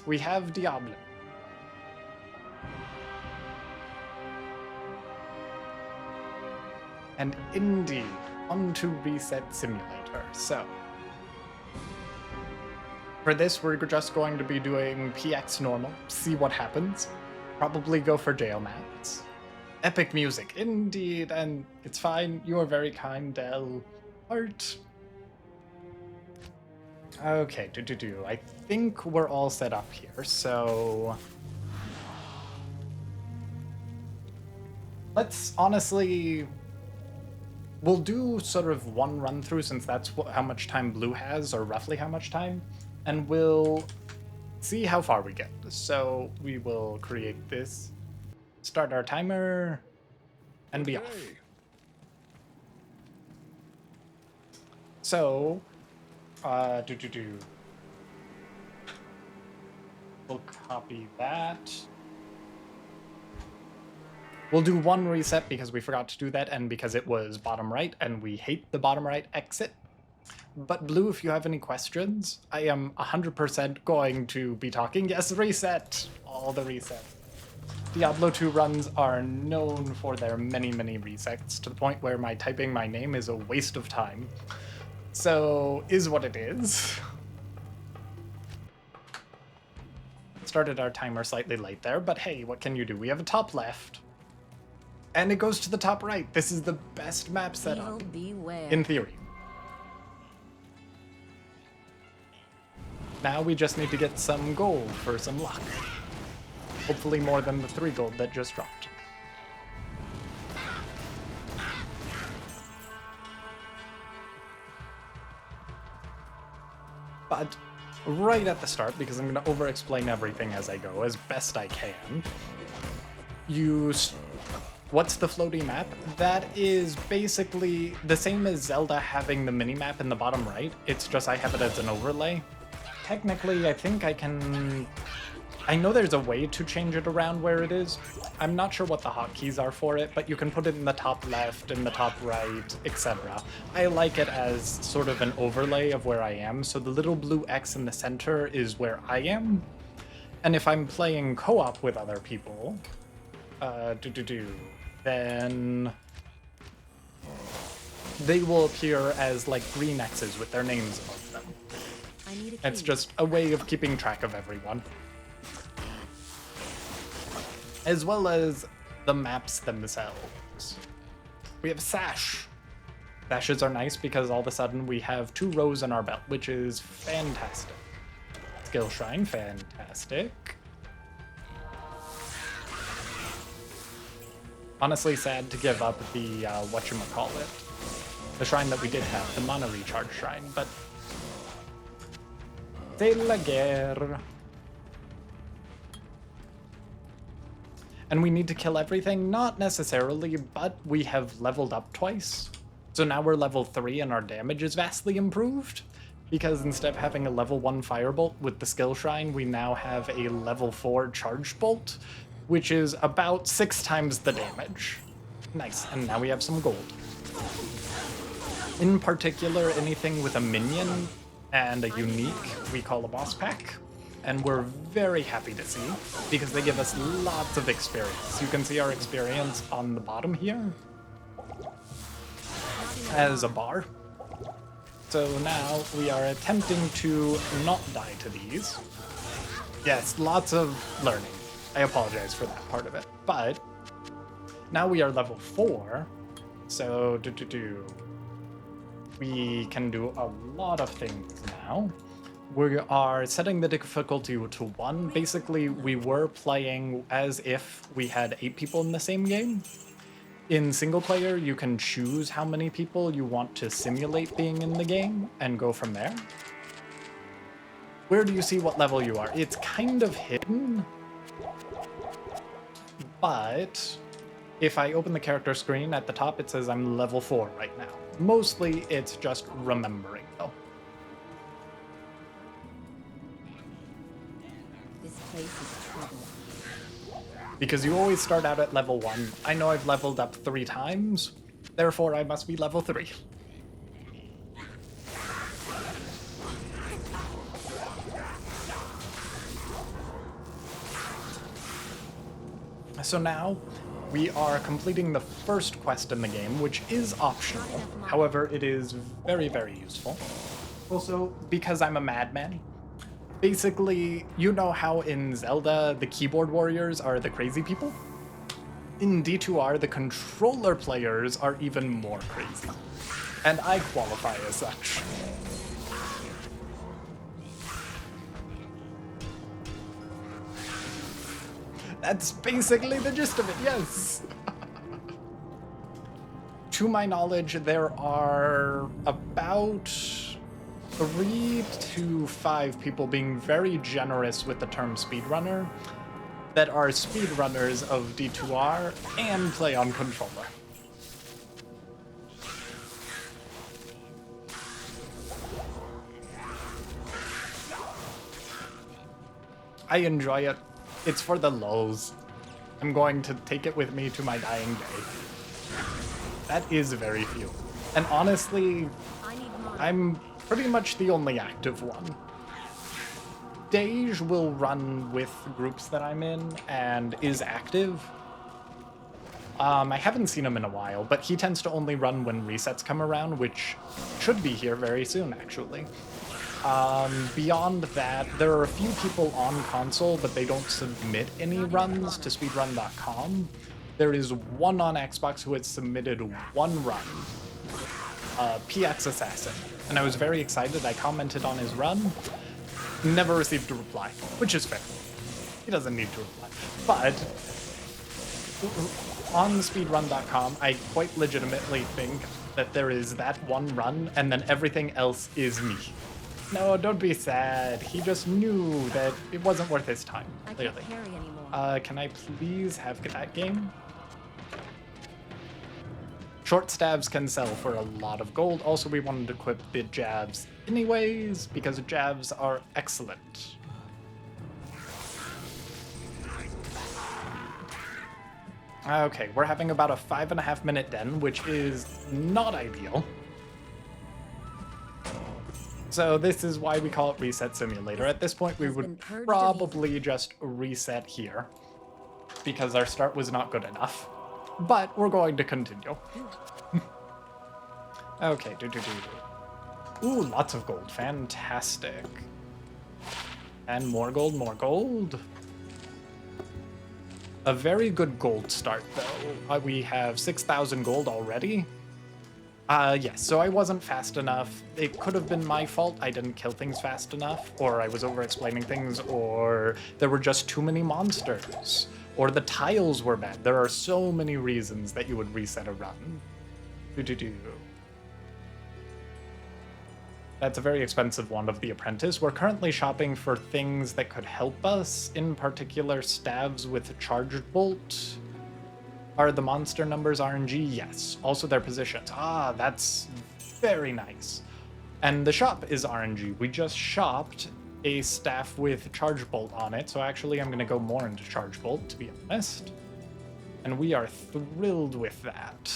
we have Diablo. And indeed, on to Reset Simulator. So, for this, we're just going to be doing PX normal, see what happens. Probably go for jail mats. Epic music, indeed, and it's fine. You are very kind, Del. Art. Okay, I think we're all set up here, so let's honestly, we'll do sort of one run through since that's how much time Blue has, or roughly how much time, and we'll see how far we get. So we will create this, start our timer, and be off. So, we'll copy that. We'll do one reset because we forgot to do that and because it was bottom right and we hate the bottom right exit. But Blue, if you have any questions, I am 100% going to be talking. Yes, reset! All the resets. Diablo 2 runs are known for their many, many resets, to the point where typing my name is a waste of time. So, is what it is. Started our timer slightly late there, but hey, what can you do? We have a top left. And it goes to the top right. This is the best map setup, in theory. Now we just need to get some gold for some luck. Hopefully more than the 3 gold that just dropped. But right at the start, because I'm going to over-explain everything as I go, as best I can, what's the floaty map? That is basically the same as Zelda having the mini-map in the bottom right. It's just I have it as an overlay. Technically, I think I know there's a way to change it around where it is. I'm not sure what the hotkeys are for it, but you can put it in the top left, in the top right, etc. I like it as sort of an overlay of where I am, so the little blue X in the center is where I am. And if I'm playing co-op with other people, then they will appear as like green X's with their names above them. It's just a way of keeping track of everyone. As well as the maps themselves. We have Sash. Sashes are nice because all of a sudden we have 2 rows in our belt, which is fantastic. Skill Shrine, fantastic. Honestly sad to give up the, whatchamacallit. The shrine that we did have, the Mana Recharge Shrine, but c'est la guerre. And we need to kill everything? Not necessarily, but we have leveled up twice. So now we're level 3 and our damage is vastly improved. Because instead of having a level 1 Firebolt with the Skill Shrine, we now have a level 4 Charged Bolt, which is about 6 times the damage. Nice, and now we have some gold. In particular, anything with a minion and a unique we call a boss pack. And we're very happy to see, because they give us lots of experience. You can see our experience on the bottom here as a bar. So now we are attempting to not die to these. Yes, lots of learning. I apologize for that part of it. But now we are level 4, so we can do a lot of things now. We are setting the difficulty to 1. Basically, we were playing as if we had 8 people in the same game. In single player, you can choose how many people you want to simulate being in the game and go from there. Where do you see what level you are? It's kind of hidden, but if I open the character screen at the top, it says I'm level 4 right now. Mostly, it's just remembering, though. Because you always start out at level 1. I know I've leveled up 3 times, therefore I must be level 3. So now we are completing the first quest in the game, which is optional. However, it is very, very useful. Also, because I'm a madman, basically, you know how in Zelda, the keyboard warriors are the crazy people? In D2R, the controller players are even more crazy. And I qualify as such. That's basically the gist of it, yes! To my knowledge, there are about 3 to 5 people being very generous with the term speedrunner that are speedrunners of D2R and play on controller. I enjoy it. It's for the lulz. I'm going to take it with me to my dying day. That is very few. And honestly, I'm pretty much the only active one. Dej will run with groups that I'm in and is active. I haven't seen him in a while, but he tends to only run when resets come around, which should be here very soon, actually. Beyond that, there are a few people on console, but they don't submit any runs to speedrun.com. There is one on Xbox who has submitted one run, PX Assassin, and I was very excited. I commented on his run, never received a reply, which is fair. He doesn't need to reply. But on speedrun.com, I quite legitimately think that there is that one run, and then everything else is me. No, don't be sad. He just knew that it wasn't worth his time, clearly. Can I please have that game? Short stabs can sell for a lot of gold. Also, we wanted to equip the jabs anyways, because jabs are excellent. Okay, we're having about a 5.5 minute den, which is not ideal. So this is why we call it Reset Simulator. At this point, we would probably just reset here, because our start was not good enough. But we're going to continue. Okay, Ooh, lots of gold. Fantastic. And more gold, more gold. A very good gold start, though. We have 6,000 gold already. Yes, so I wasn't fast enough. It could have been my fault. I didn't kill things fast enough, or I was over-explaining things, or there were just too many monsters, or the tiles were bad. There are so many reasons that you would reset a run. That's a very expensive one of the Apprentice. We're currently shopping for things that could help us, in particular stabs with Charged Bolt. Are the monster numbers RNG? Yes. Also their positions. Ah, that's very nice. And the shop is RNG. We just shopped a staff with Charge Bolt on it, so actually I'm going to go more into Charge Bolt, to be honest. And we are thrilled with that.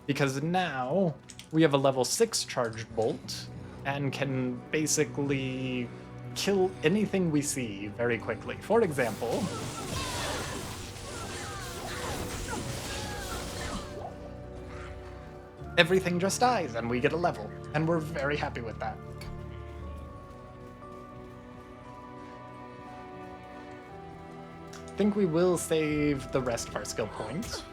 Because now we have a level 6 Charged Bolt and can basically kill anything we see very quickly. For example, everything just dies and we get a level, and we're very happy with that. I think we will save the rest of our skill points.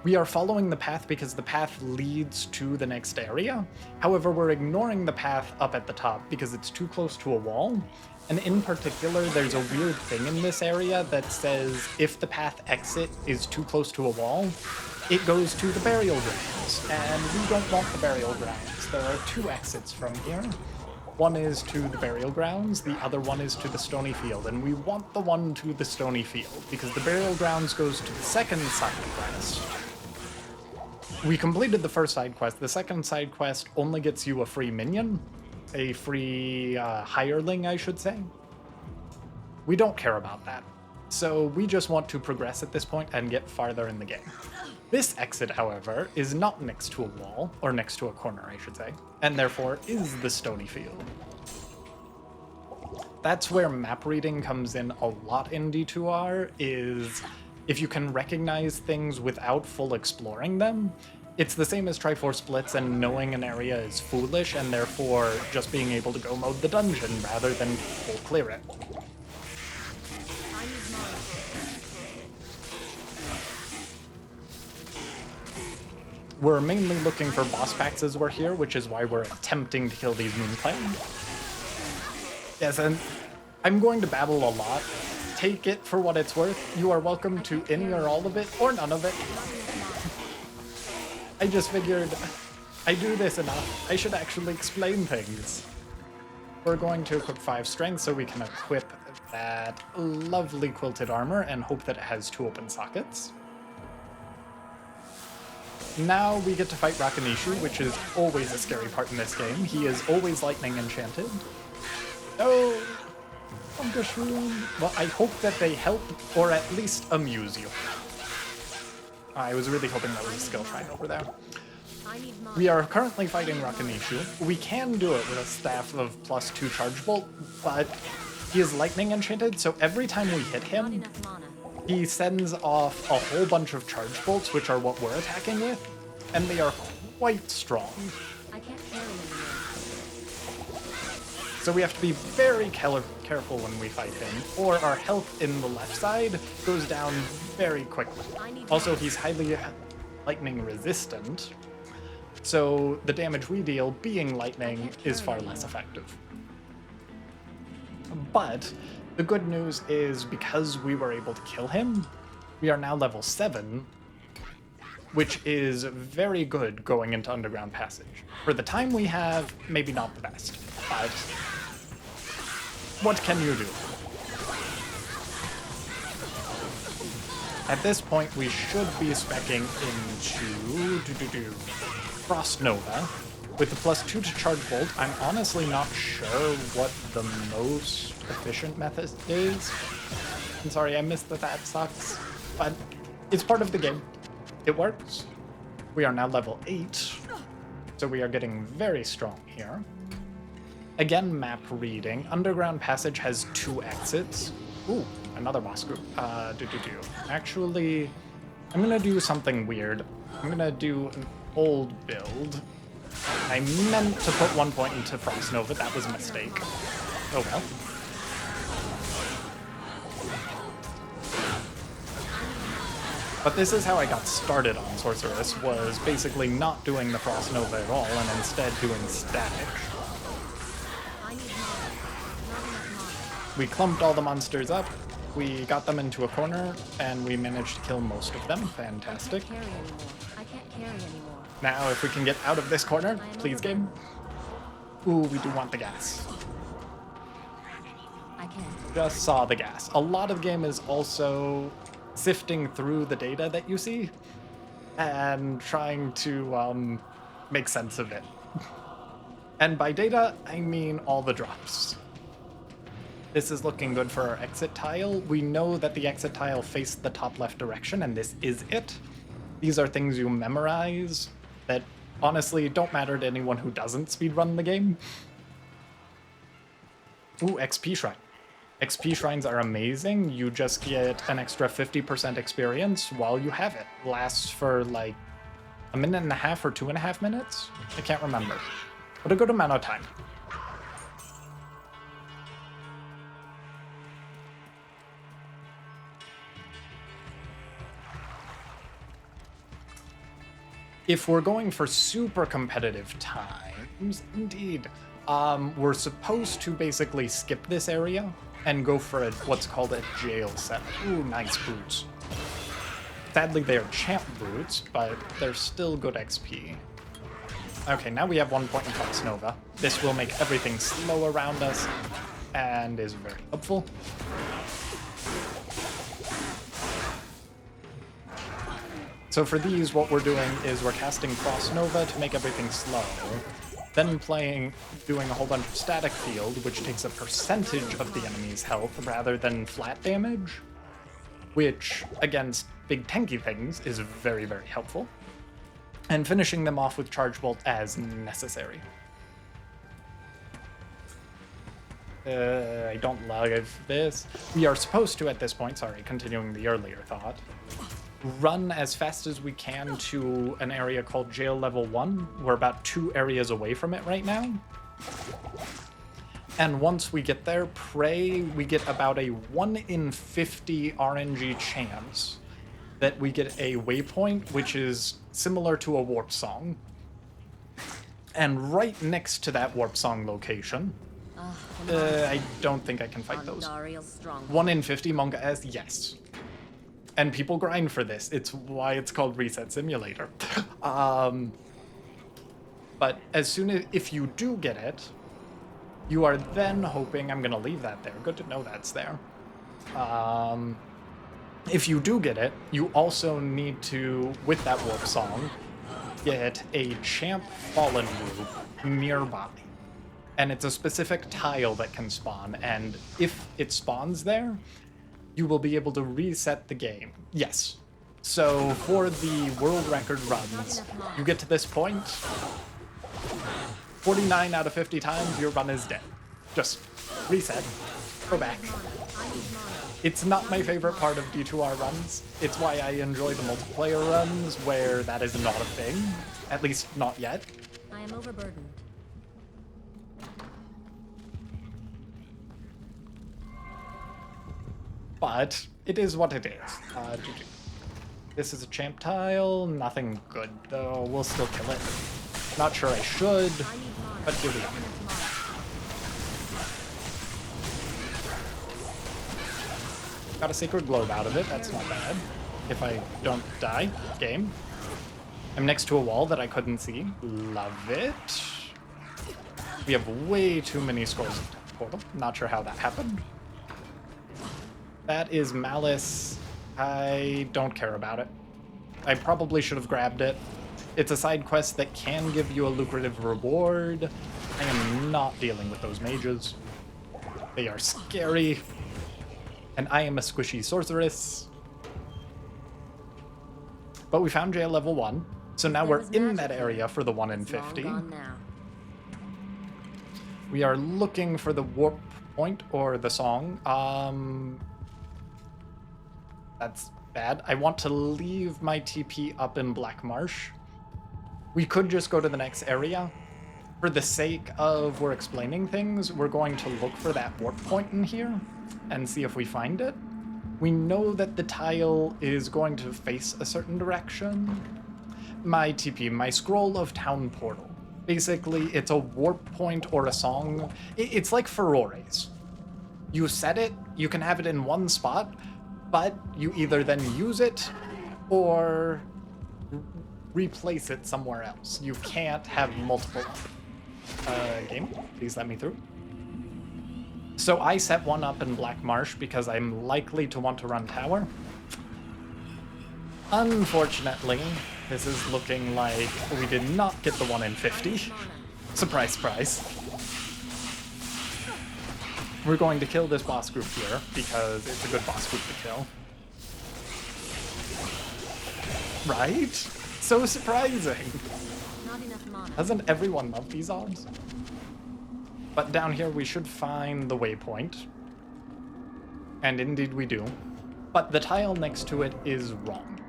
We are following the path because the path leads to the next area. However, we're ignoring the path up at the top because it's too close to a wall. And in particular, there's a weird thing in this area that says if the path exit is too close to a wall, it goes to the burial grounds. And we don't want the burial grounds. There are 2 exits from here. One is to the burial grounds, the other one is to the stony field, and we want the one to the stony field because the burial grounds goes to the second side quest. We completed the first side quest. The second side quest only gets you a free minion, a free hireling, I should say. We don't care about that. So we just want to progress at this point and get farther in the game. This exit, however, is not next to a wall, or next to a corner, I should say, and therefore is the stony field. That's where map reading comes in a lot in D2R, is if you can recognize things without full exploring them, it's the same as Triforce Splits and knowing an area is foolish and therefore just being able to go mode the dungeon rather than full clear it. We're mainly looking for boss packs as we're here, which is why we're attempting to kill these Moonclad. Yes, and I'm going to babble a lot. Take it for what it's worth. You are welcome to any or all of it, or none of it. I just figured I do this enough. I should actually explain things. We're going to equip 5 strength so we can equip that lovely quilted armor and hope that it has 2 open sockets. Now we get to fight Rakanishu, which is always a scary part in this game. He is always lightning enchanted. Oh, well, I hope that they help or at least amuse you. I was really hoping that was a skill shrine over there. We are currently fighting Rakanishu. We can do it with a staff of +2 charge bolt, but he is lightning enchanted, so every time we hit him, he sends off a whole bunch of charge bolts, which are what we're attacking with, and they are quite strong. So we have to be very careful when we fight him, or our health in the left side goes down very quickly. Also, he's highly lightning resistant, so the damage we deal being lightning is far less effective. But the good news is because we were able to kill him, we are now level 7, which is very good going into Underground Passage. For the time we have, maybe not the best, but what can you do? At this point, we should be speccing into Frost Nova. With the +2 to charge bolt, I'm honestly not sure what the most efficient method is. I'm sorry, I missed that sucks, but it's part of the game. It works. We are now level 8, so we are getting very strong here. Again, map reading. Underground Passage has 2 exits. Ooh, another boss group. Actually, I'm gonna do something weird. I'm gonna do an old build. I meant to put 1 point into Frost Nova. That was a mistake. Oh well. But this is how I got started on Sorceress, was basically not doing the Frost Nova at all, and instead doing static. We clumped all the monsters up, we got them into a corner, and we managed to kill most of them. Fantastic. I can't carry anymore. Now, if we can get out of this corner, please, game. Ooh, we do want the gas. I can't. Just saw the gas. A lot of the game is also sifting through the data that you see and trying to make sense of it. And by data, I mean all the drops. This is looking good for our exit tile. We know that the exit tile faced the top left direction, and this is it. These are things you memorize that honestly don't matter to anyone who doesn't speedrun the game. Ooh, XP Shrine. XP Shrines are amazing. You just get an extra 50% experience while you have it. Lasts for like 1.5 minutes or 2.5 minutes? I can't remember. But a good amount of time. If we're going for super competitive times, indeed, we're supposed to basically skip this area and go for what's called a jail cell. Ooh, nice boots. Sadly, they are champ boots, but they're still good XP. Okay, now we have 1 point in Frost Nova. This will make everything slow around us and is very helpful. So for these, what we're doing is we're casting Frost Nova to make everything slow, then doing a whole bunch of static field, which takes a percentage of the enemy's health rather than flat damage, which against big tanky things is very, very helpful, and finishing them off with Charge Bolt as necessary. I don't love this. We are supposed to, at this point, sorry, continuing the earlier thought, run as fast as we can to an area called Jail Level 1. We're about 2 areas away from it right now. And once we get there, pray we get about a 1 in 50 RNG chance that we get a waypoint, which is similar to a warp song. And right next to that warp song location, I don't think I can fight those. 1 in 50 manga S, yes. And people grind for this. It's why it's called Reset Simulator. But as soon as, if you do get it, you are then hoping, I'm gonna leave that there. Good to know that's there. If you do get it, you also need to, with that warp song, get a Champ Fallen group nearby. And it's a specific tile that can spawn, and if it spawns there, you will be able to reset the game. Yes. So for the world record runs, you get to this point, 49 out of 50 times your run is dead. Just reset, go back. It's not my favorite part of D2R runs. It's why I enjoy the multiplayer runs where that is not a thing. At least not yet. I am overburdened. But it is what it is. GG. This is a champ tile. Nothing good, though. We'll still kill it. Not sure I should, but here we go. Got a Sacred Globe out of it. That's not bad. If I don't die, game. I'm next to a wall that I couldn't see. Love it. We have way too many scrolls of Death Portal. Not sure how that happened. That is Malice. I don't care about it. I probably should have grabbed it. It's a side quest that can give you a lucrative reward. I am not dealing with those mages. They are scary. And I am a squishy sorceress. But we found jail level 1. So now we're in that area for the 1 in 50. We are looking for the warp point or the song. That's bad. I want to leave my TP up in Black Marsh. We could just go to the next area. For the sake of we're explaining things, we're going to look for that warp point in here and see if we find it. We know that the tile is going to face a certain direction. My TP, my Scroll of Town Portal. Basically, it's a warp point or a song. It's like Furore's. You set it, you can have it in one spot, but you either then use it or replace it somewhere else. You can't have multiple. Game, please let me through. So I set one up in Black Marsh because I'm likely to want to run tower. Unfortunately, this is looking like we did not get the 1 in 50. Surprise, surprise. We're going to kill this boss group here because it's a good boss group to kill. Right? So surprising. Doesn't everyone love these odds? But down here we should find the waypoint. And indeed we do. But the tile next to it is wrong.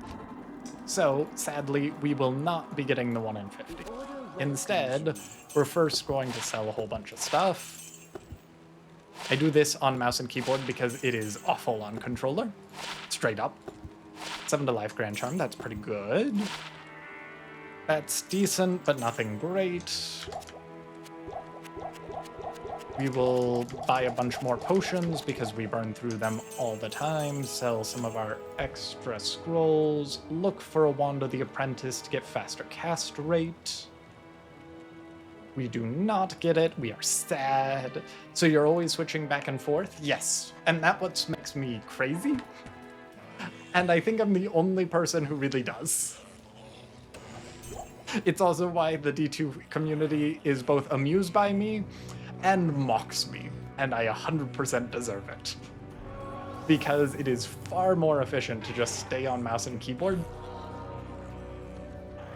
So, sadly, we will not be getting the 1 in 50. Instead, we're first going to sell a whole bunch of stuff. I do this on mouse and keyboard because it is awful on controller. Straight up. 7 to life Grand Charm, that's pretty good. That's decent, but nothing great. We will buy a bunch more potions because we burn through them all the time, sell some of our extra scrolls, look for a Wand of the Apprentice to get faster cast rate. We do not get it, we are sad. So you're always switching back and forth? Yes, and that what makes me crazy. And I think I'm the only person who really does. It's also why the D2 community is both amused by me and mocks me, and I 100% deserve it. Because it is far more efficient to just stay on mouse and keyboard.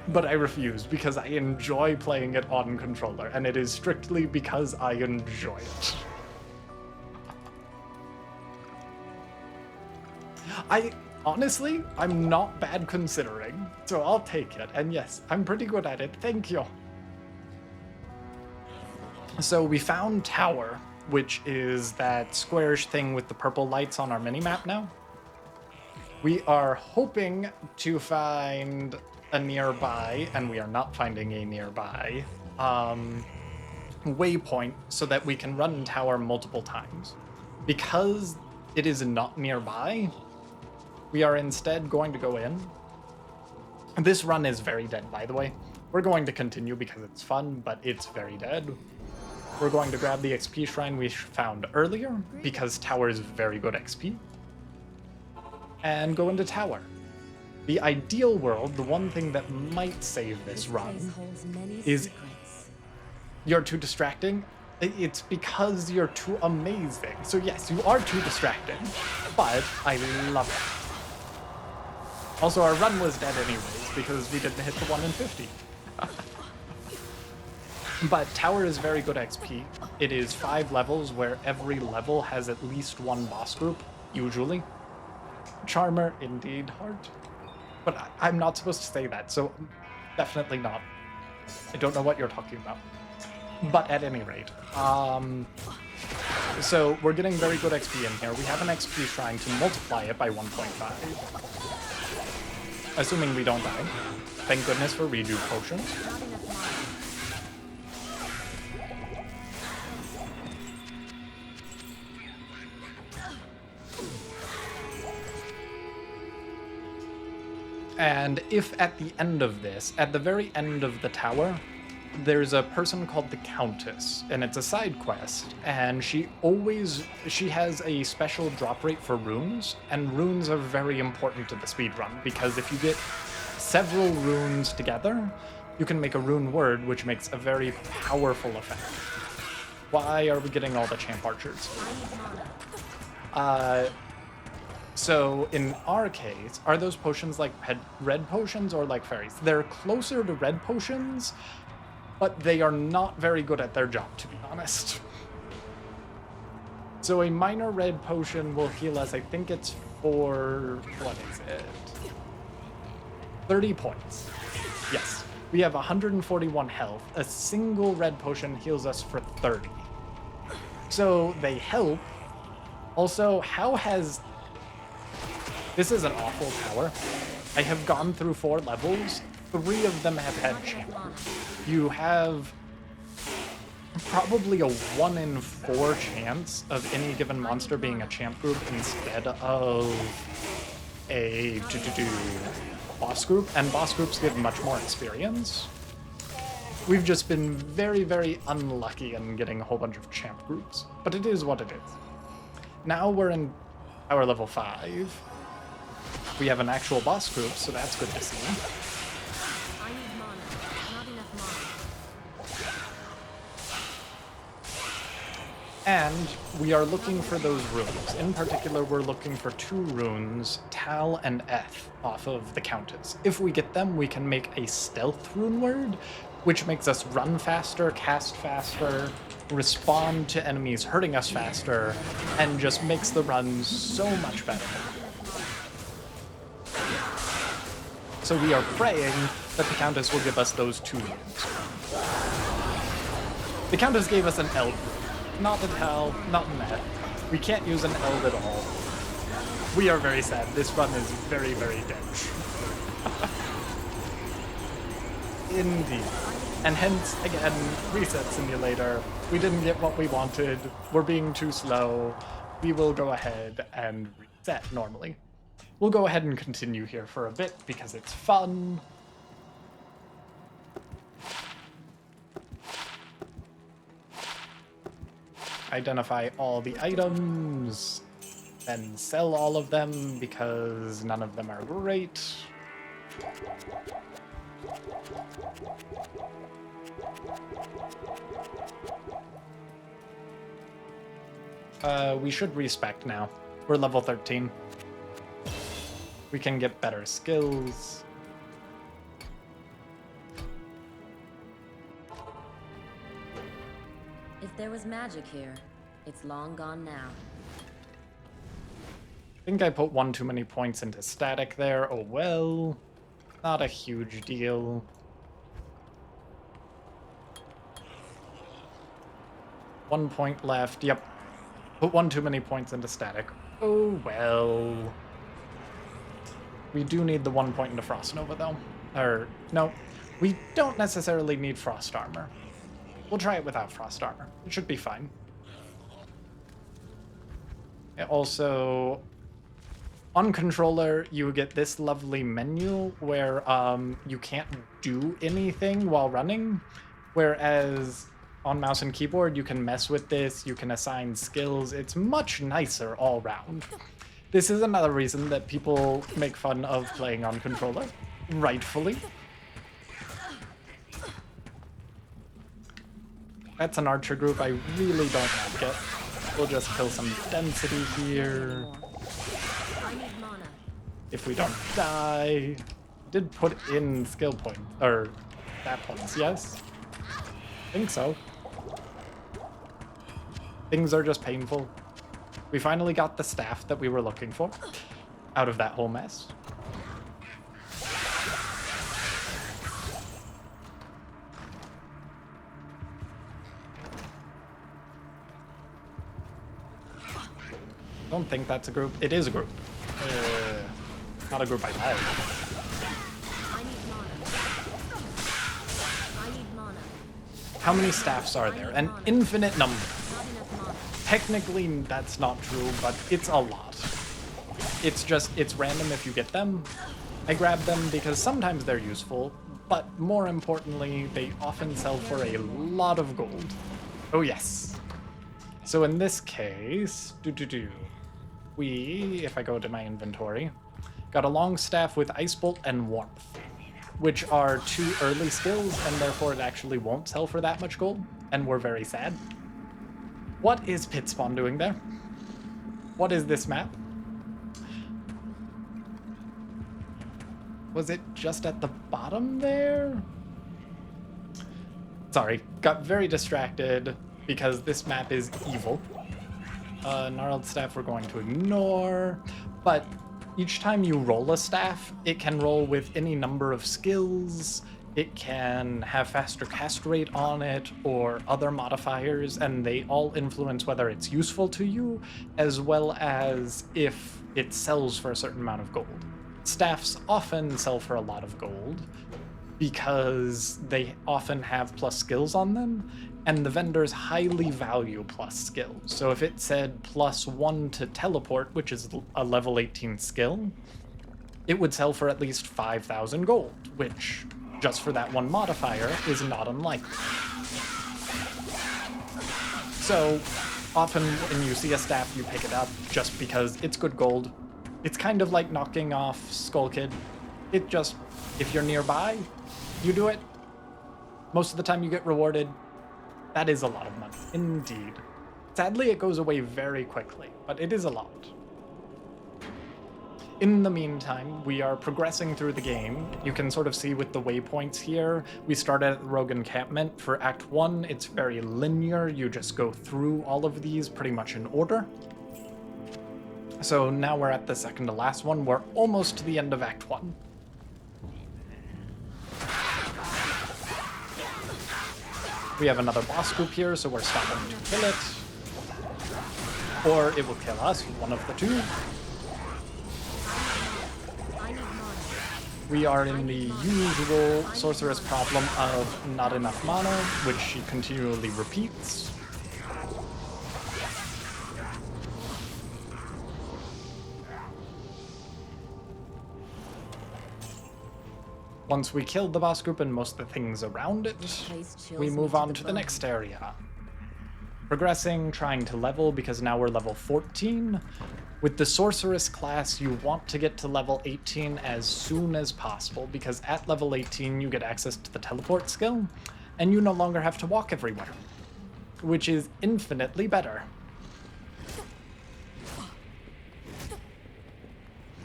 But I refuse, because I enjoy playing it on controller, and it is strictly because I enjoy it. Honestly, I'm not bad considering, so I'll take it. And yes, I'm pretty good at it. Thank you. So we found Tower, which is that squarish thing with the purple lights on our minimap now. We are hoping to find a nearby, and we are not finding a nearby, waypoint so that we can run Tower multiple times. Because it is not nearby, we are instead going to go in. This run is very dead, by the way. We're going to continue because it's fun, but it's very dead. We're going to grab the XP shrine we found earlier, because Tower is very good XP. And go into Tower. The ideal world, the one thing that might save this run, is you're too distracting. It's because you're too amazing. So yes, you are too distracting, but I love it. Also, our run was dead anyways, because we didn't hit the 1 in 50. But Tower is very good XP. It is 5 levels where every level has at least one boss group, usually. Charmer, indeed, heart. But I'm not supposed to say that, so definitely not. I don't know what you're talking about. But at any rate, so we're getting very good XP in here. We have an XP shrine to multiply it by 1.5. Assuming we don't die. Thank goodness for redo potions. And if at the end of this, at the very end of the tower, there's a person called the Countess, and it's a side quest, and she has a special drop rate for runes, and runes are very important to the speedrun, because if you get several runes together, you can make a rune word, which makes a very powerful effect. Why are we getting all the champ archers? So in our case, are those potions like red potions or like fairies? They're closer to red potions, but they are not very good at their job, to be honest. So a minor red potion will heal us, I think it's for, what is it? 30 points. Yes, we have 141 health. A single red potion heals us for 30. So they help. Also, this is an awful tower. I have gone through 4 levels. 3 of them have had champ. You have probably a 1 in 4 chance of any given monster being a champ group instead of a boss group, and boss groups give much more experience. We've just been very, very unlucky in getting a whole bunch of champ groups, but it is what it is. Now we're in power level 5. We have an actual boss group, so that's good to see. I need mana. Not enough mana. And we are looking for those runes. In particular, we're looking for 2 runes, Tal and Eth, off of the Countess. If we get them, we can make a stealth rune word, which makes us run faster, cast faster, respond to enemies hurting us faster, and just makes the run so much better. So we are praying that the Countess will give us those 2 runes. The Countess gave us an Eld rune. Not a Tal, not an Eth. We can't use an Eld at all. We are very sad. This run is very, very dead. Indeed. And hence, again, reset simulator. We didn't get what we wanted. We're being too slow. We will go ahead and reset normally. We'll go ahead and continue here for a bit because it's fun. Identify all the items, then sell all of them because none of them are great. We should respec now. We're level 13. We can get better skills. If there was magic here, it's long gone now. think I put one too many points into static there. Oh well. Not a huge deal. One point left. Yep. Put one too many points into static. Oh well. We do need the 1 point into Frost Nova though. Or, no. We don't necessarily need Frost Armor. We'll try it without Frost Armor. It should be fine. Also, on controller, you get this lovely menu where you can't do anything while running, whereas on mouse and keyboard, you can mess with this, you can assign skills. It's much nicer all round. This is another reason that people make fun of playing on controller, rightfully. That's an archer group. I really don't like it. We'll just kill some density here. If we don't die. Did put in skill point, or stat points, yes? I think so. Things are just painful. We finally got the staff that we were looking for out of that whole mess. Don't think that's a group. It is a group. Not a group I like. I need mana. How many staffs are there? An infinite number. Not enough mana. Technically, that's not true, but it's a lot. It's just, it's random if you get them. I grab them because sometimes they're useful, but more importantly, they often sell for a lot of gold. Oh yes. So in this case, we, if I go to my inventory, got a long staff with Ice Bolt and Warmth, which are 2 early skills, and therefore it actually won't sell for that much gold, and we're very sad. What is Pit Spawn doing there? What is this map? Was it just at the bottom there? Sorry, got very distracted because this map is evil. Gnarled Staff we're going to ignore, but each time you roll a staff, it can roll with any number of skills. It can have faster cast rate on it or other modifiers, and they all influence whether it's useful to you, as well as if it sells for a certain amount of gold. Staffs often sell for a lot of gold because they often have plus skills on them, and the vendors highly value plus skills. So if it said +1 to teleport, which is a level 18 skill, it would sell for at least 5,000 gold, which, just for that one modifier, is not unlikely. So often when you see a staff, you pick it up just because it's good gold. It's kind of like knocking off Skull Kid. It just, if you're nearby, you do it. Most of the time you get rewarded. That is a lot of money, indeed. Sadly, it goes away very quickly, but it is a lot. In the meantime, we are progressing through the game. You can sort of see with the waypoints here, we started at the Rogue Encampment. For Act 1, it's very linear. You just go through all of these pretty much in order. So now we're at the second to last one. We're almost to the end of Act 1. We have another boss group here, so we're stopping to kill it. Or it will kill us, one of the two. We are in the usual sorceress problem of not enough mana, which she continually repeats. Once we killed the boss group and most of the things around it, we move on to the next area. Progressing, trying to level, because now we're level 14. With the sorceress class, you want to get to level 18 as soon as possible, because at level 18 you get access to the teleport skill, and you no longer have to walk everywhere, which is infinitely better.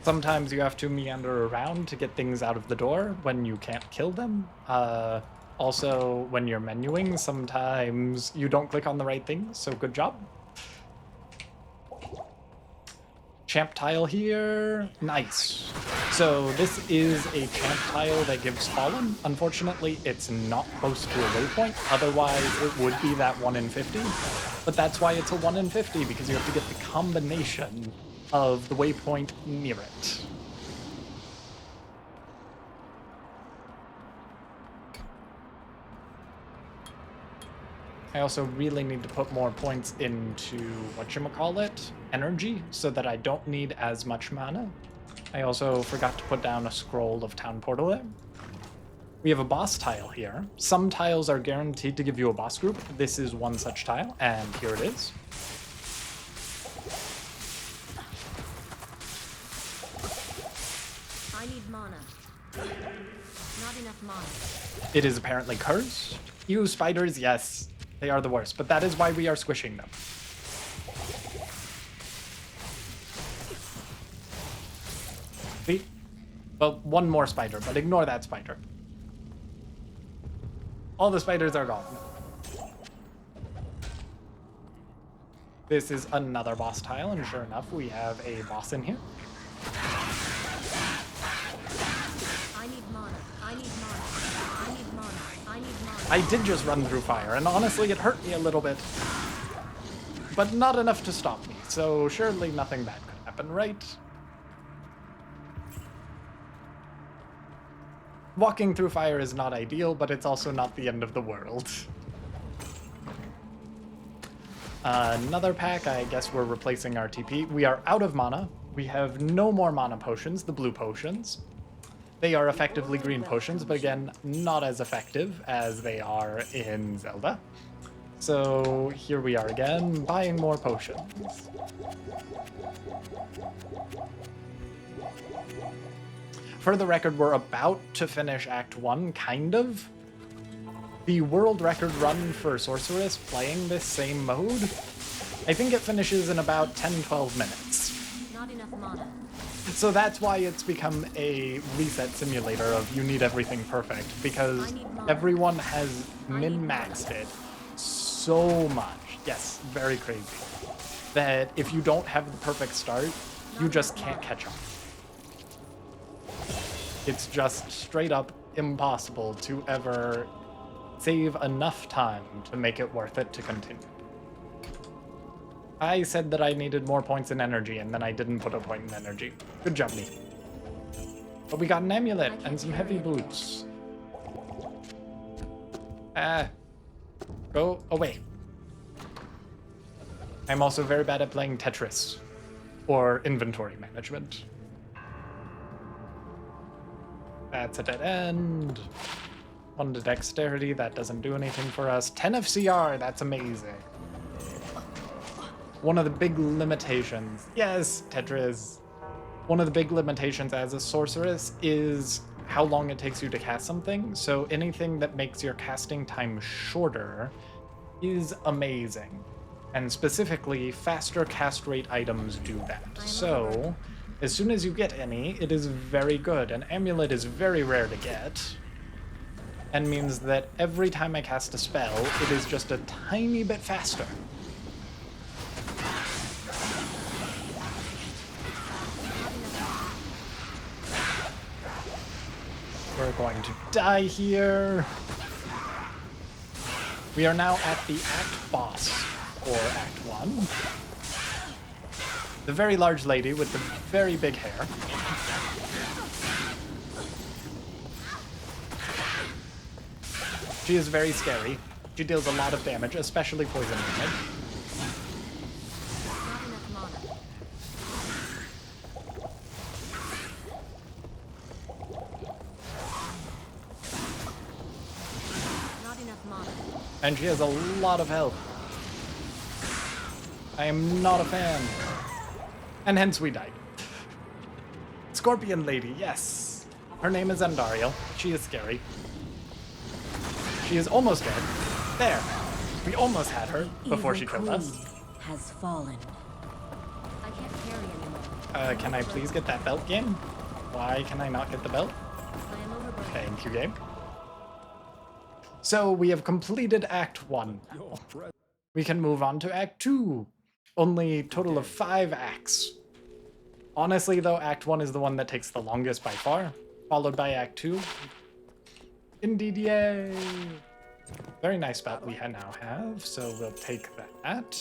Sometimes you have to meander around to get things out of the door when you can't kill them. Also, when you're menuing, sometimes you don't click on the right things, so good job. Champ tile here. Nice. So this is a champ tile that gives Fallen. Unfortunately, it's not close to a waypoint. Otherwise, it would be that 1 in 50. But that's why it's a 1 in 50, because you have to get the combination of the waypoint near it. I also really need to put more points into, whatchamacallit, energy, so that I don't need as much mana. I also forgot to put down a scroll of Town Portal there. We have a boss tile here. Some tiles are guaranteed to give you a boss group. This is one such tile, and here it is. I need mana. Not enough mana. It is apparently cursed. You spiders, yes. They are the worst, but that is why we are squishing them. See? Well, one more spider, but ignore that spider. All the spiders are gone. This is another boss tile, and sure enough, we have a boss in here. I need mana. I need mana. I need mana. I need mana. I did just run through fire, and honestly, it hurt me a little bit. But not enough to stop me, so surely nothing bad could happen, right? Walking through fire is not ideal, but it's also not the end of the world. Another pack, I guess we're replacing our TP. We are out of mana. We have no more mana potions, the blue potions. They are effectively green potions, but again, not as effective as they are in Zelda. So here we are again, buying more potions. For the record, we're about to finish Act 1, kind of. The world record run for Sorceress playing this same mode, I think it finishes in about 10-12 minutes. Not enough mana. So that's why it's become a reset simulator of you need everything perfect, because everyone has min-maxed it so much. Yes, very crazy. That if you don't have the perfect start, you just can't catch up. It's just straight up impossible to ever save enough time to make it worth it to continue. I said that I needed more points in energy, and then I didn't put a point in energy. Good job, me. But we got an amulet and some heavy boots. Go away. I'm also very bad at playing Tetris or inventory management. That's a dead end. 1 to dexterity, that doesn't do anything for us. 10 FCR, that's amazing. One of the big limitations, yes, Tetris. One of the big limitations as a sorceress is how long it takes you to cast something. So anything that makes your casting time shorter is amazing. And specifically, faster cast rate items do that. So as soon as you get any, it is very good. An amulet is very rare to get, and means that every time I cast a spell, it is just a tiny bit faster. We're going to die here. We are now at the Act Boss for Act 1. The very large lady with the very big hair. She is very scary. She deals a lot of damage, especially poison damage. Not enough mana. Not enough mana. And she has a lot of health. I am not a fan. And hence we died. Scorpion Lady, yes. Her name is Andariel. She is scary. She is almost dead. There. We almost had her before she killed us. Has fallen. I can't carry anymore. Can I please get that belt, game? Why can I not get the belt? I am overburdened. Thank you, game. So we have completed Act 1. We can move on to Act 2. Only total of 5 acts. Honestly, though, Act 1 is the one that takes the longest by far, followed by Act 2. Indeed, yay! Very nice spot we now have, so we'll take that.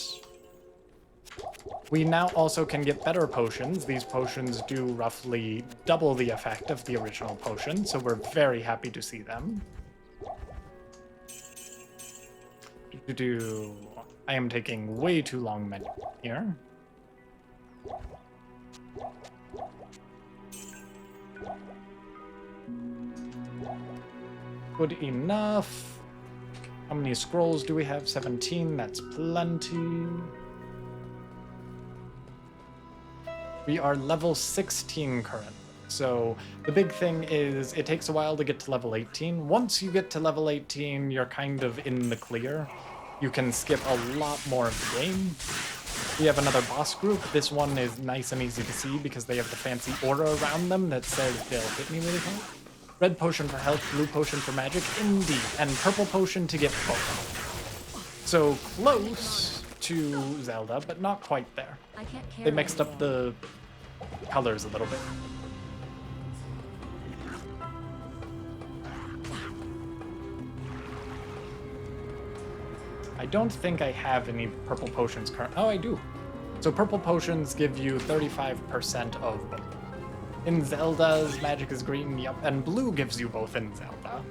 We now also can get better potions. These potions do roughly double the effect of the original potion, so we're very happy to see them. I am taking way too long menu here. Good enough. How many scrolls do we have? 17. That's plenty. We are level 16 currently. So the big thing is it takes a while to get to level 18. Once you get to level 18, you're kind of in the clear. You can skip a lot more of the game. We have another boss group. This one is nice and easy to see because they have the fancy aura around them that says they'll hit me really hard. Red potion for health, blue potion for magic, indeed, and purple potion to get both. So close to Zelda, but not quite there. I can't carry They mixed up the colors a little bit. I don't think I have any purple potions currently. Oh, I do. So purple potions give you 35% of both. In Zelda's, magic is green, yep, and blue gives you both in Zelda.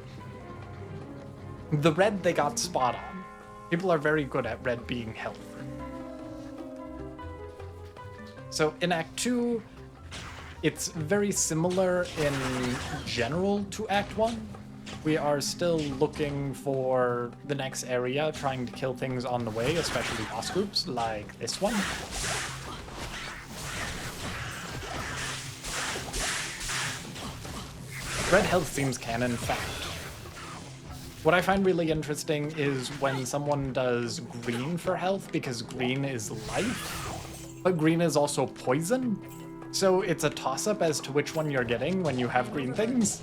The red they got spot on. People are very good at red being health. So in Act 2, it's very similar in general to Act 1. We are still looking for the next area, trying to kill things on the way, especially boss groups like this one. Red health seems canon fact. What I find really interesting is when someone does green for health, because green is life, but green is also poison. So it's a toss-up as to which one you're getting when you have green things.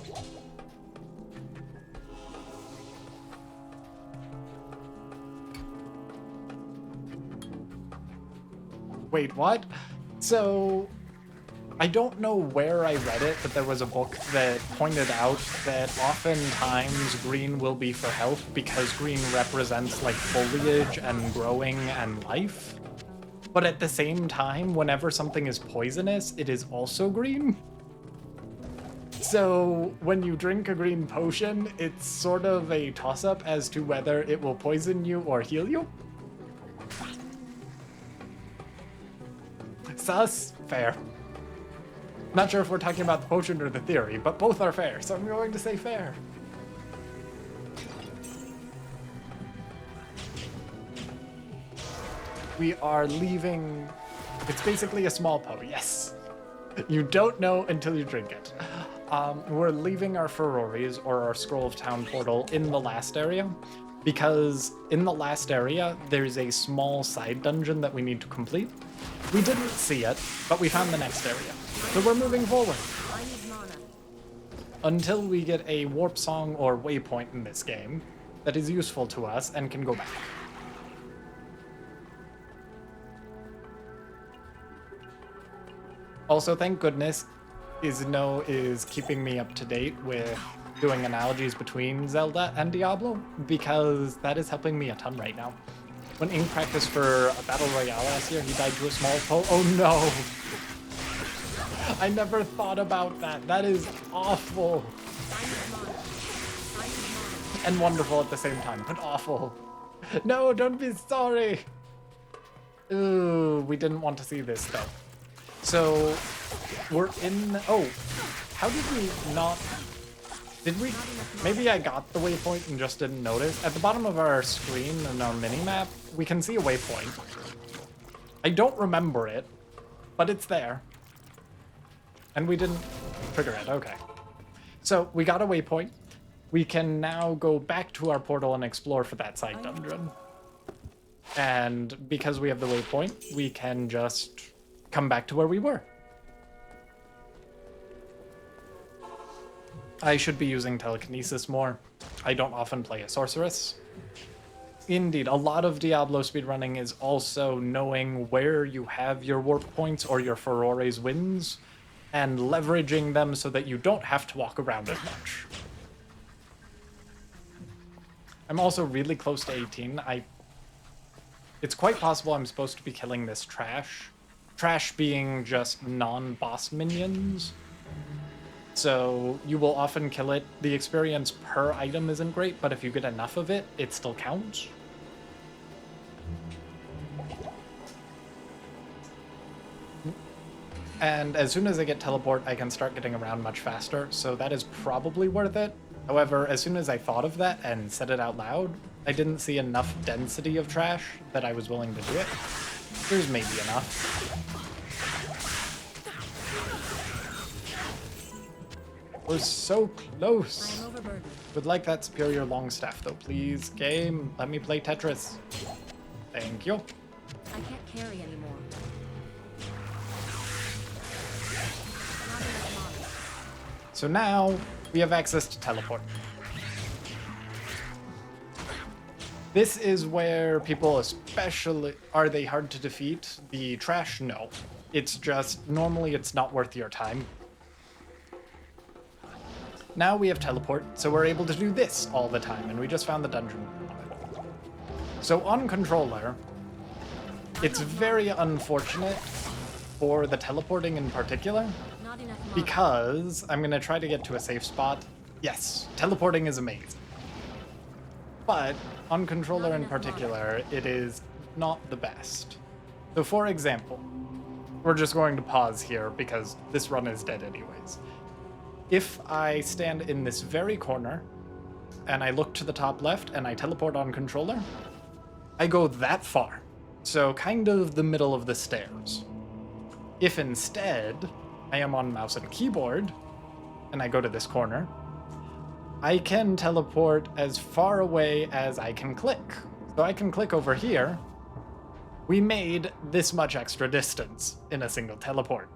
Wait, what? So I don't know where I read it, but there was a book that pointed out that oftentimes green will be for health because green represents like foliage and growing and life. But at the same time, whenever something is poisonous, it is also green. So when you drink a green potion, it's sort of a toss-up as to whether it will poison you or heal you. Sus? Fair. Not sure if we're talking about the potion or the theory, but both are fair, so I'm going to say fair. We are leaving... It's basically a small po, yes. You don't know until you drink it. We're leaving our Ferroris, or our Scroll of Town portal, in the last area, because in the last area, there's a small side dungeon that we need to complete. We didn't see it, but we found the next area. So we're moving forward. I need mana. Until we get a warp song or waypoint in this game that is useful to us and can go back. Also, thank goodness, Izno is keeping me up to date with doing analogies between Zelda and Diablo, because that is helping me a ton right now. When Ink practiced for a battle royale last year, he died to a small po. Oh no! I never thought about that. That is awful. I need mana. I need mana. And wonderful at the same time, but awful. No, don't be sorry. Ooh, we didn't want to see this though. So, we're in... Oh, how did we not... Did we... Maybe I got the waypoint and just didn't notice. At the bottom of our screen in our mini-map, we can see a waypoint. I don't remember it, but it's there. And we didn't trigger it, okay. So, we got a waypoint. We can now go back to our portal and explore for that side dungeon. And because we have the waypoint, we can just come back to where we were. I should be using telekinesis more. I don't often play a sorceress. Indeed, a lot of Diablo speedrunning is also knowing where you have your warp points or your Furore's winds and leveraging them so that you don't have to walk around as much. I'm also really close to 18. It's quite possible I'm supposed to be killing this trash. Trash being just non-boss minions. So you will often kill it. The experience per item isn't great, but if you get enough of it, it still counts. And as soon as I get teleport, I can start getting around much faster, so that is probably worth it. However, as soon as I thought of that and said it out loud, I didn't see enough density of trash that I was willing to do it. There's maybe enough. We're so close. Would like that superior long staff though, please. Game, let me play Tetris. Thank you. I can't carry anymore. So now we have access to teleport. This is where people especially... Are they hard to defeat? The trash? No. It's just, normally it's not worth your time. Now we have teleport, so we're able to do this all the time, and we just found the dungeon. So on controller, it's very unfortunate for the teleporting in particular, because I'm going to try to get to a safe spot. Yes, teleporting is amazing. But on controller in particular, it is not the best. So for example, we're just going to pause here because this run is dead anyways. If I stand in this very corner and I look to the top left and I teleport on controller, I go that far. So kind of the middle of the stairs. If instead I am on mouse and keyboard and I go to this corner, I can teleport as far away as I can click. So I can click over here. We made this much extra distance in a single teleport.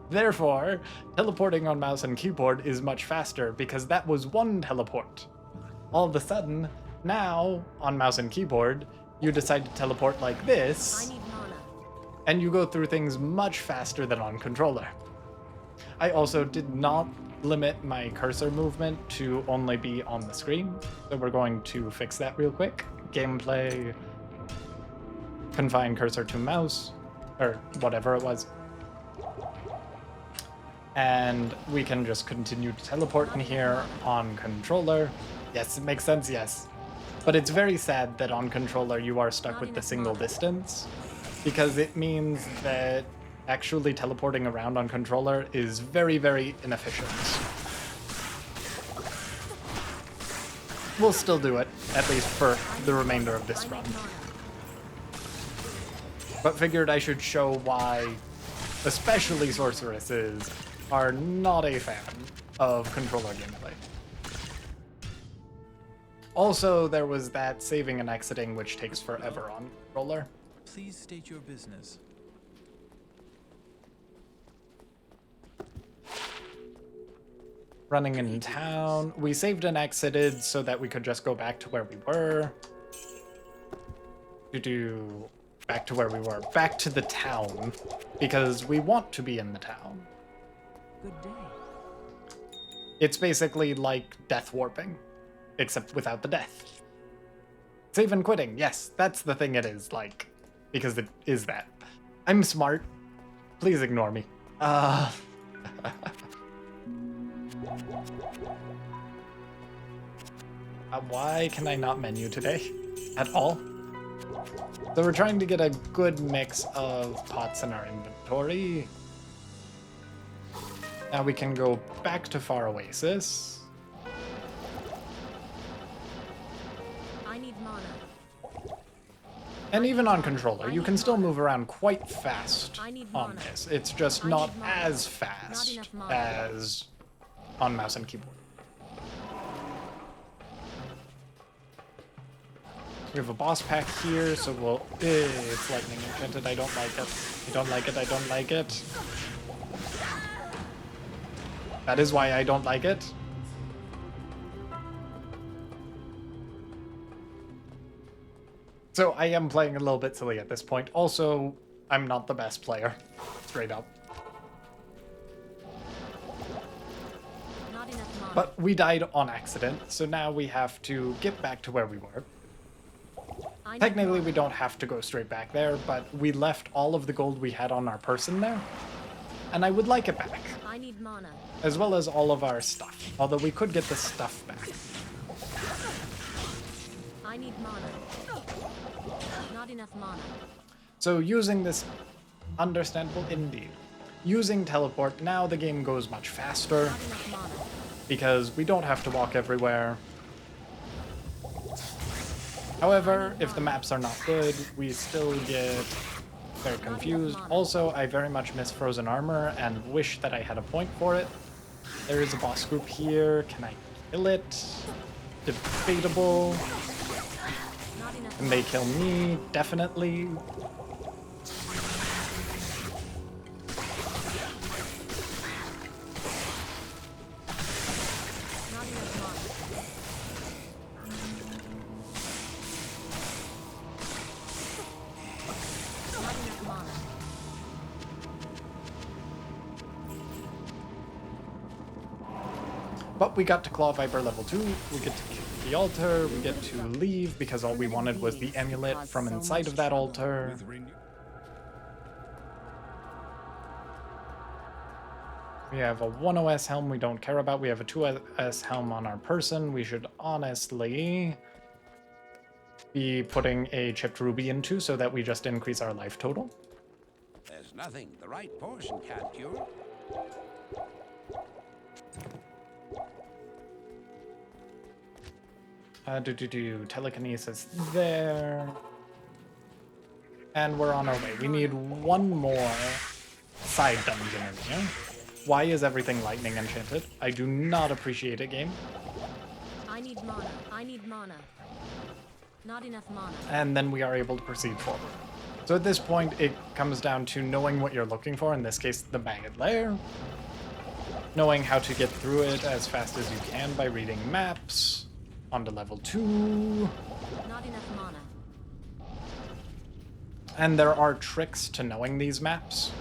Therefore, teleporting on mouse and keyboard is much faster because that was one teleport. All of a sudden, now on mouse and keyboard, you decide to teleport like this, and you go through things much faster than on controller. I also did not limit my cursor movement to only be on the screen, so we're going to fix that real quick. Gameplay, confine cursor to mouse, or whatever it was. And we can just continue to teleport in here on controller. Yes, it makes sense, yes. But it's very sad that on controller you are stuck with the single distance, because it means that actually teleporting around on controller is very, very inefficient. We'll still do it, at least for the remainder of this run. But figured I should show why, especially sorceresses, are not a fan of controller gameplay. Also, there was that saving and exiting, which takes forever on controller. Please state your business. Running in town. We saved and exited so that we could just go back to where we were. Back to where we were. Back to the town. Because we want to be in the town. Good day. It's basically like death warping, except without the death. Save and quitting, yes, that's the thing it is like, because it is that. I'm smart. Please ignore me. Why can I not menu today at all? So we're trying to get a good mix of pots in our inventory. Now we can go back to Far Oasis. I need mana. And even on controller, you can still move around quite fast on this. It's just not as fast as on mouse and keyboard. We have a boss pack here, so we'll... it's lightning enchanted, I don't like it. I don't like it, I don't like it. That is why I don't like it. So I am playing a little bit silly at this point. Also, I'm not the best player, straight up. Not enough mana. But we died on accident, so now we have to get back to where we were. I need Technically, mana. we don't have to go straight back there, but we left all of the gold we had on our person there, and I would like it back, I need mana. as well as all of our stuff, although we could get the stuff back. I need mana. Not enough mana. So using this, understandable indeed. Using teleport, now the game goes much faster, Not enough mana. because we don't have to walk everywhere. However, if the maps are not good, we still get very confused. Also, I very much miss Frozen Armor and wish that I had a point for it. There is a boss group here. Can I kill it? Debatable. Not enough Can they kill me? Definitely. Not enough mana. Not enough mana. But we got to Claw Viper level 2, we get to kill the altar, we get to leave because all we wanted was the amulet from inside of that altar. We have a 1 OS helm we don't care about, we have a 2 OS helm on our person, we should honestly be putting a chipped ruby into so that we just increase our life total. There's nothing the right portion can't cure. Telekinesis there. And we're on our way. We need one more side dungeon in here. Why is everything lightning enchanted? I do not appreciate it, game. I need mana. I need mana. Not enough mana. And then we are able to proceed forward. So at this point, it comes down to knowing what you're looking for, in this case, the Maggot Lair. Knowing how to get through it as fast as you can by reading maps. On to level 2. Not enough mana. And there are tricks to knowing these maps.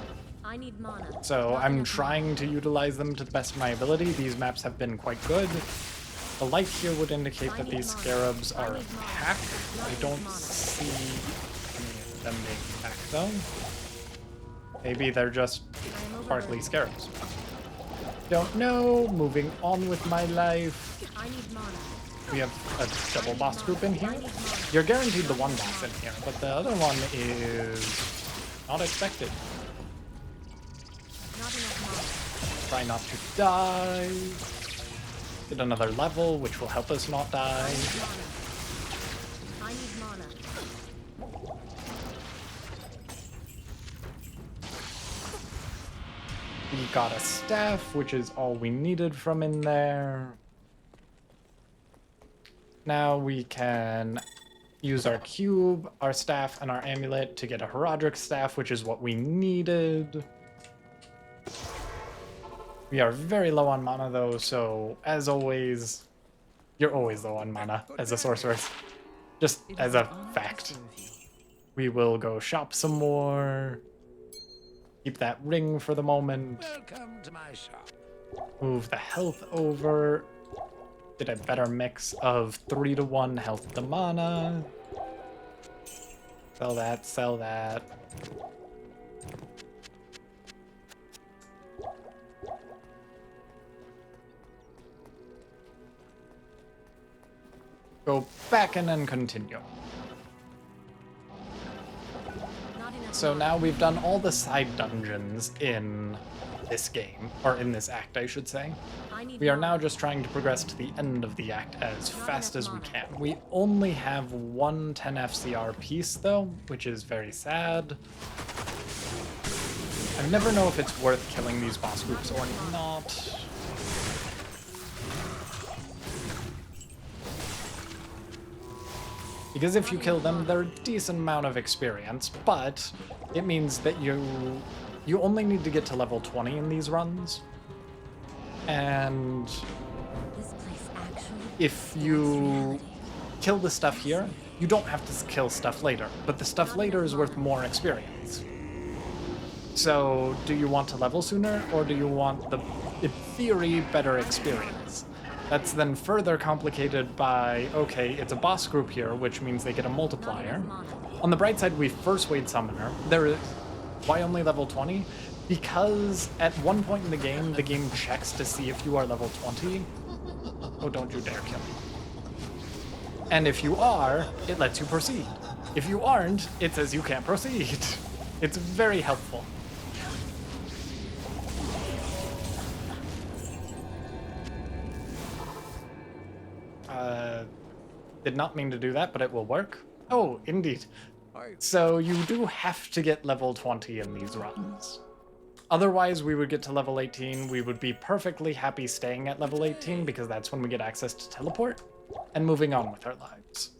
I need mana. So Not I'm enough trying to utilize them to the best of my ability. These maps have been quite good. The light here would indicate that these scarabs are packed. I don't see any of them being packed though. Maybe they're just partly scarabs. Don't know. Moving on with my life. I need mana. We have a double boss group in here. You're guaranteed the one boss in here, but the other one is not expected. Not enough Try not to die. Get another level, which will help us not die. mana. I need mana. We got a staff, which is all we needed from in there. Now we can use our cube, our staff, and our amulet to get a Herodric staff, which is what we needed. We are very low on mana though, so as always, you're always low on mana as a sorceress. Just as a fact. We will go shop some more. Keep that ring for the moment. Welcome to my shop. Move the health over. Get a better mix of 3-to-1 health to mana. Sell that, sell that. Go back in and continue. Not enough So mana. now we've done all the side dungeons in this game, or in this act, I should say. I need We are mana. now just trying to progress to the end of the act as fast as we can. We only have one 10 FCR piece though, which is very sad. I never know if it's worth killing these boss groups or not. Because if you kill them, they're a decent amount of experience, but it means that you only need to get to level 20 in these runs. And This place actually if you kill the stuff here, you don't have to kill stuff later, but the stuff later is worth more experience. So, do you want to level sooner, or do you want the, in theory, better experience? That's then further complicated by, okay, it's a boss group here, which means they get a multiplier. On the bright side, we first wave Summoner. There is... Why only level 20? Because at one point in the game checks to see if you are level 20. Oh, don't you dare kill me. And if you are, it lets you proceed. If you aren't, it says you can't proceed. It's very helpful. Did not mean to do that, but it will work. Oh, indeed. So you do have to get level 20 in these runs. Otherwise, we would get to level 18. We would be perfectly happy staying at level 18 because that's when we get access to teleport and moving on with our lives.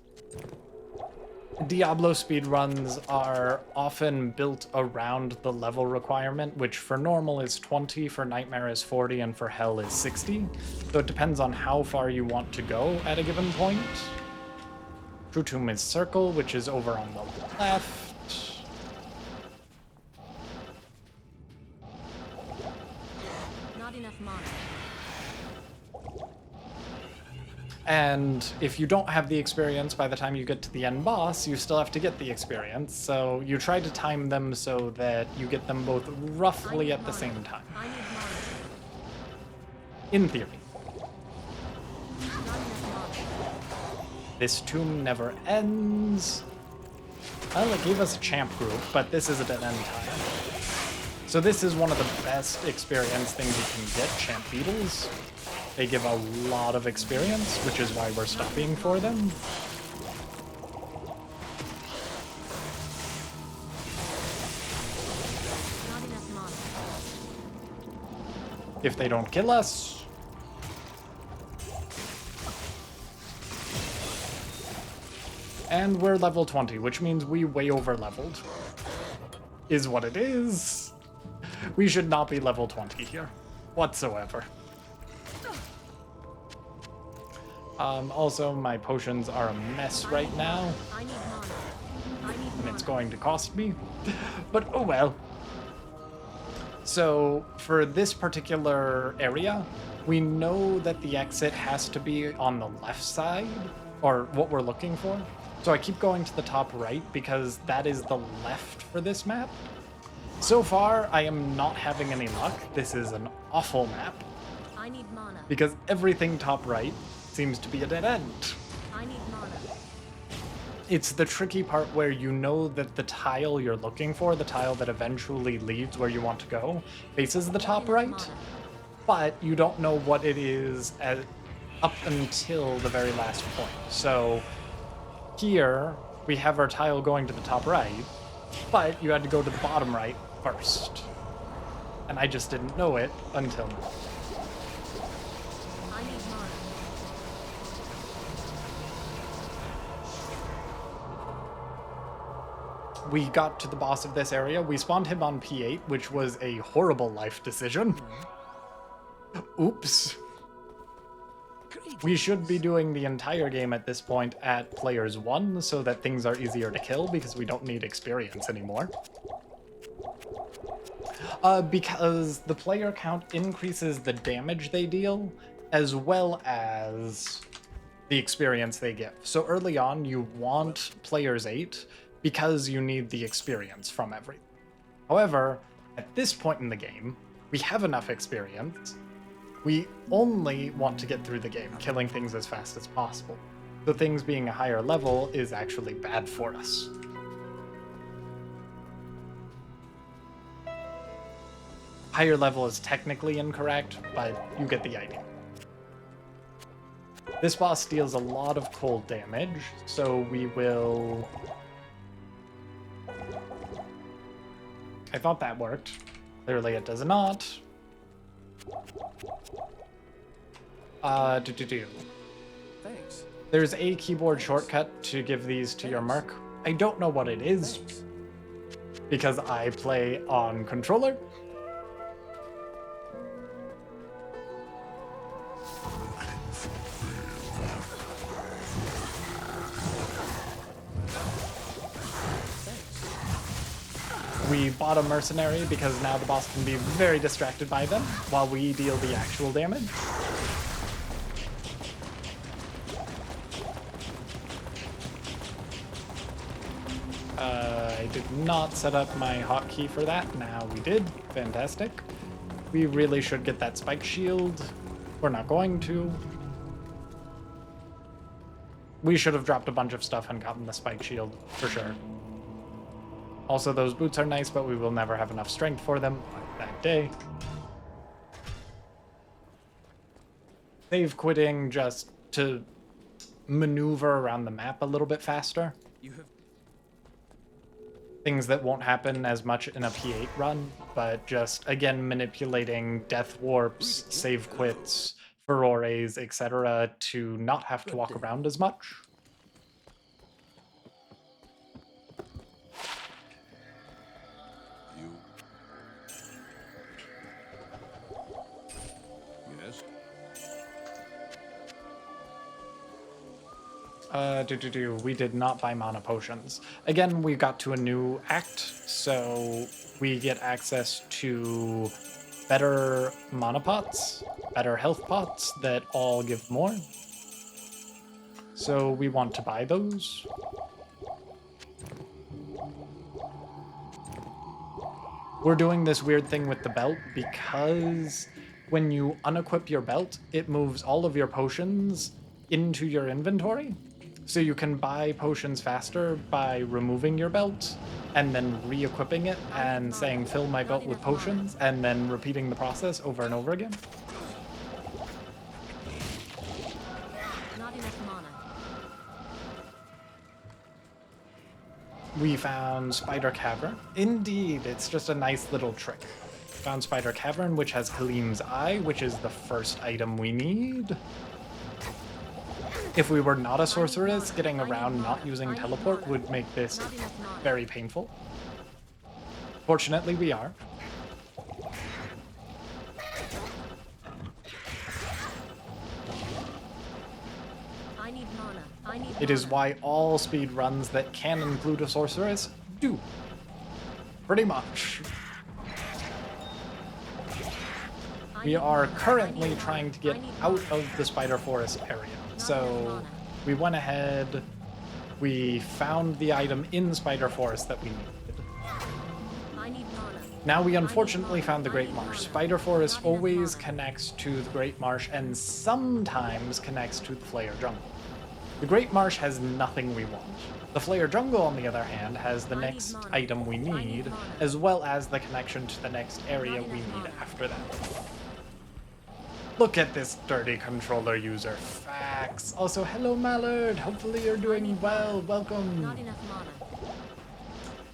Diablo speedruns are often built around the level requirement, which for normal is 20, for Nightmare is 40, and for Hell is 60. So it depends on how far you want to go at a given point. True Tomb is Circle, which is over on the left. Not enough mana. And if you don't have the experience by the time you get to the end boss, you still have to get the experience. So you try to time them so that you get them both roughly at the same time. I need mana. In theory. Not enough mana. This tomb never ends. Well, it gave us a champ group, but this is a dead end time. So this is one of the best experience things you can get, champ beetles. They give a lot of experience, which is why we're stopping for them. Not enough mana. If they don't kill us. And we're level 20, which means we way over leveled. Is what it is. We should not be level 20 here, whatsoever. Also, my potions are a mess right now, I need mana. I need and mana. it's going to cost me. But oh well. So, for this particular area, we know that the exit has to be on the left side, or what we're looking for. So I keep going to the top right because that is the left for this map. So far, I am not having any luck. This is an awful map I need mana. because everything top right seems to be a dead end. I need mana. It's the tricky part where you know that the tile you're looking for, the tile that eventually leads where you want to go, faces the top right, but you don't know what it is up until the very last point. So here, we have our tile going to the top right, but you had to go to the bottom right first. And I just didn't know it until now. I need mana. We got to the boss of this area. We spawned him on P8, which was a horrible life decision. Oops. We should be doing the entire game at this point at players 1 so that things are easier to kill because we don't need experience anymore. Because the player count increases the damage they deal as well as the experience they give. So early on, you want players 8 because you need the experience from everything. However, at this point in the game, we have enough experience. We only want to get through the game, killing things as fast as possible. So things being a higher level is actually bad for us. Higher level is technically incorrect, but you get the idea. This boss deals a lot of cold damage, so we will... I thought that worked. Clearly it does not. Thanks. There's a keyboard shortcut to give these to your mark. I don't know what it is because I play on controller. We bought a mercenary because now the boss can be very distracted by them while we deal the actual damage. I did not set up my hotkey for that. Now we did. Fantastic. We really should get that spike shield. We're not going to. We should have dropped a bunch of stuff and gotten the spike shield, for sure. Also, those boots are nice, but we will never have enough strength for them that day. Save quitting just to maneuver around the map a little bit faster. You have Things that won't happen as much in a P8 run, but just, again, manipulating death warps, save quits, furores, etc. to not have to walk around as much. You. Yes. We did not buy mana potions. Again, we got to a new act, so we get access to better mana pots, better health pots that all give more. So we want to buy those. We're doing this weird thing with the belt because when you unequip your belt, it moves all of your potions into your inventory. So you can buy potions faster by removing your belt and then re-equipping it and saying fill my belt with potions and then repeating the process over and over again. Not enough mana. We found Spider Cavern. Indeed, it's just a nice little trick. Found Spider Cavern, which has Halim's Eye, which is the first item we need. If we were not a sorceress, getting around not using teleport would make this very painful. Fortunately, we are. I need mana. I need It is mana. why all speed runs that can include a sorceress do. Pretty much. We are currently trying to get out of the Spider Forest area. So we went ahead, we found the item in Spider Forest that we needed. I need mana. Now we unfortunately found the Great Marsh. Spider Forest always connects to the Great Marsh and sometimes connects to the Flayer Jungle. The Great Marsh has nothing we want. The Flayer Jungle, on the other hand, has the next item we need, as well as the connection to the next area we need after that. Look at this dirty controller user. Facts. Also, hello Mallard. Hopefully you're doing well. Welcome. Not enough mana.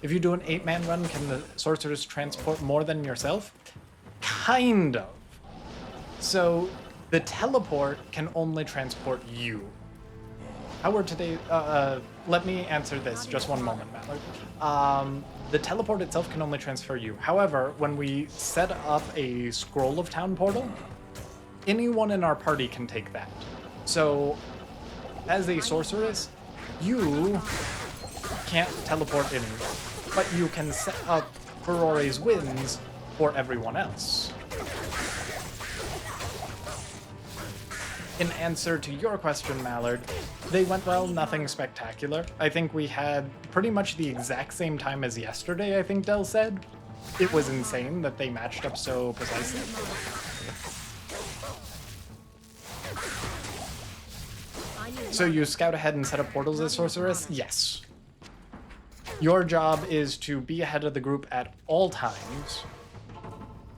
If you do an 8-man run, can the sorceress transport more than yourself? Kind of. So the teleport can only transport you. How are today? Let me answer this. Just one moment, Mallard. The teleport itself can only transfer you. However, when we set up a Scroll of Town portal, anyone in our party can take that. So, as a sorceress, you can't teleport anywhere, but you can set up Furore's Winds for everyone else. In answer to your question, Mallard, they went well, nothing spectacular. I think we had pretty much the exact same time as yesterday, I think Del said. It was insane that they matched up so precisely. So you scout ahead and set up portals as sorceress? Yes. Your job is to be ahead of the group at all times,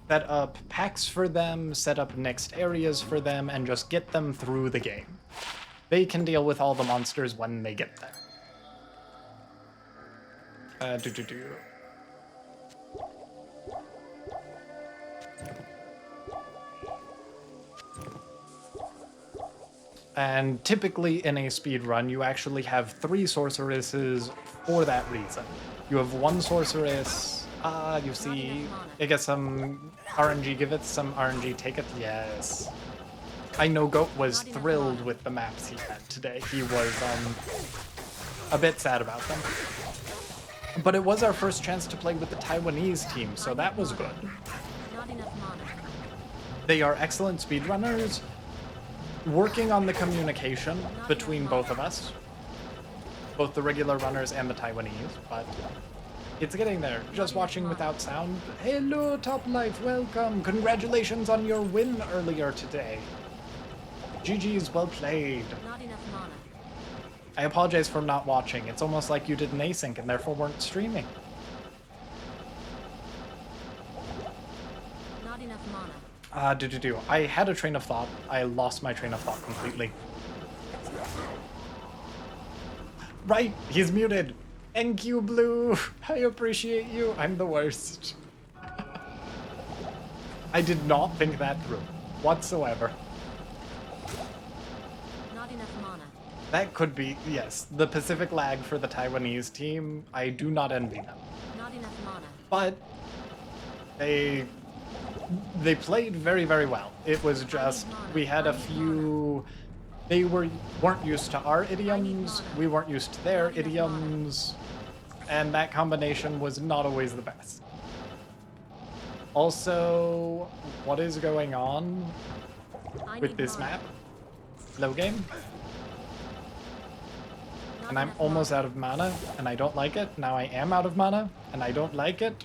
set up packs for them, set up next areas for them, and just get them through the game. They can deal with all the monsters when they get there. And typically in a speed run, you actually have 3 sorceresses for that reason. You have 1 sorceress. You see, it gets some RNG give it, some RNG take it. Yes. I know Goat was thrilled with the maps he had today. He was a bit sad about them. But it was our first chance to play with the Taiwanese team, so that was good. Not enough mana. They are excellent speedrunners, working on the communication between both of us, both the regular runners and the Taiwanese, but it's getting there. Just watching without sound. Hello, Top Life, welcome. Congratulations on your win earlier today. GG's, well played. Not enough mana. I apologize for not watching. It's almost like you did an async and therefore weren't streaming. Not enough mana. I had a train of thought. I lost my train of thought completely. Right, he's muted. Thank you, Blue. I appreciate you. I'm the worst. I did not think that through whatsoever. Not enough mana. That could be, yes, the Pacific lag for the Taiwanese team. I do not envy them. Not enough mana. But they played very, very well. It was just, we had a few, they weren't used to our idioms, we weren't used to their idioms, and that combination was not always the best. Also, what is going on with this map? Slow game? And I'm almost out of mana, and I don't like it. Now I am out of mana, and I don't like it.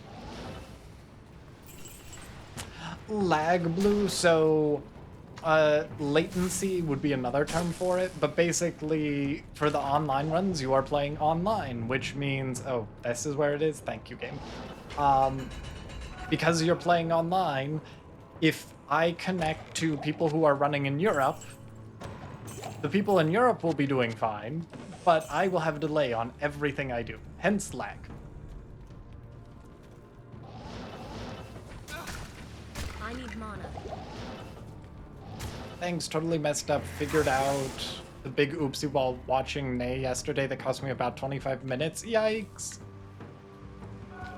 Lag, Blue, so latency would be another term for it, but basically for the online runs you are playing online, which means, oh, this is where it is, thank you, game. Because you're playing online, if I connect to people who are running in Europe, the people in Europe will be doing fine, but I will have a delay on everything I do, hence lag. I need mana. Thanks, totally messed up. Figured out the big oopsie while watching Nay yesterday that cost me about 25 minutes. Yikes.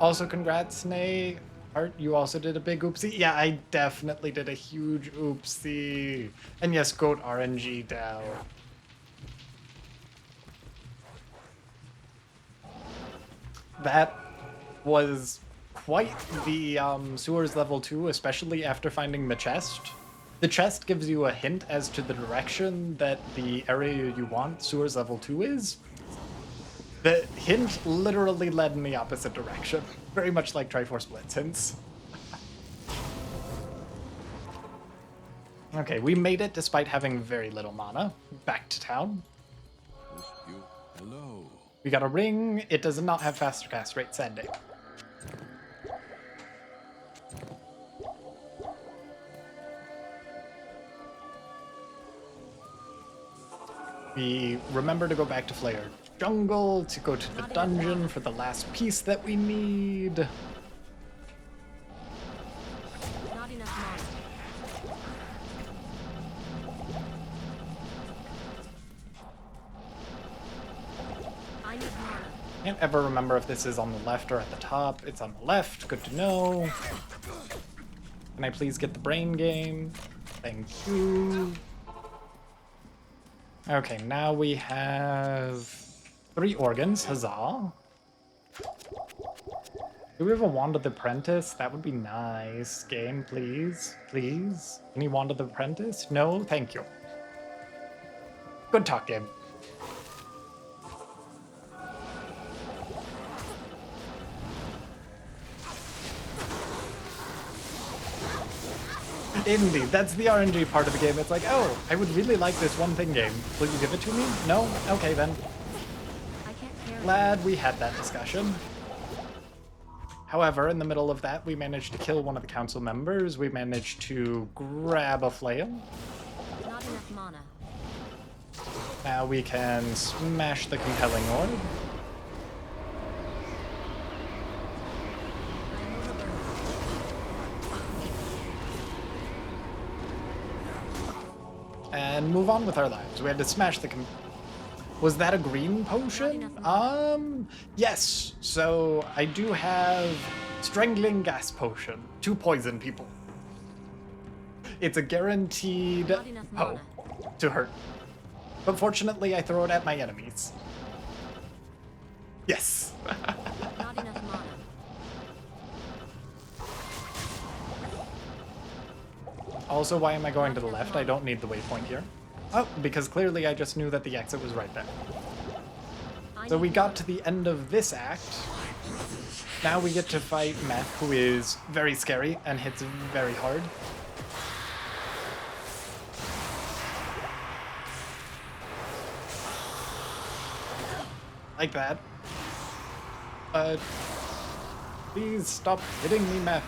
Also, congrats, Nay. Art, you also did a big oopsie. Yeah, I definitely did a huge oopsie. And yes, goat RNG down. That was quite the sewers level 2, especially after finding the chest. The chest gives you a hint as to the direction that the area you want sewers level 2 is. The hint literally led in the opposite direction. Very much like Triforce Blitz hints. Okay, we made it despite having very little mana. Back to town. Hello. We got a ring. It does not have faster cast rate, sending. We remember to go back to Flared Jungle to go to the dungeon for the last piece that we need. Not enough mana. I need mana. Can't ever remember if this is on the left or at the top. It's on the left. Good to know. Can I please get the brain game? Thank you. Okay, now we have 3 organs. Huzzah. Do we have a Wand of the Apprentice? That would be nice. Game, please. Please. Any Wand of the Apprentice? No? Thank you. Good talk, game. Indeed, that's the RNG part of the game. It's like, oh, I would really like this one thing game. Will you give it to me? No? Okay, then. I can't carry. Glad we had that discussion. However, in the middle of that, we managed to kill one of the council members. We managed to grab a flail. Not enough mana. Now we can smash the compelling orb. I'm overburdened. And move on with our lives. We had to smash the Was that a green potion? Yes. So I do have Strangling Gas Potion to poison people. It's a guaranteed Not enough mana. to hurt. But fortunately, I throw it at my enemies. Yes. Not Also, why am I going to the left? I don't need the waypoint here. Oh, because clearly I just knew that the exit was right there. So we got to the end of this act. Now we get to fight Meth, who is very scary and hits very hard. Like that. Please stop hitting me, Meth.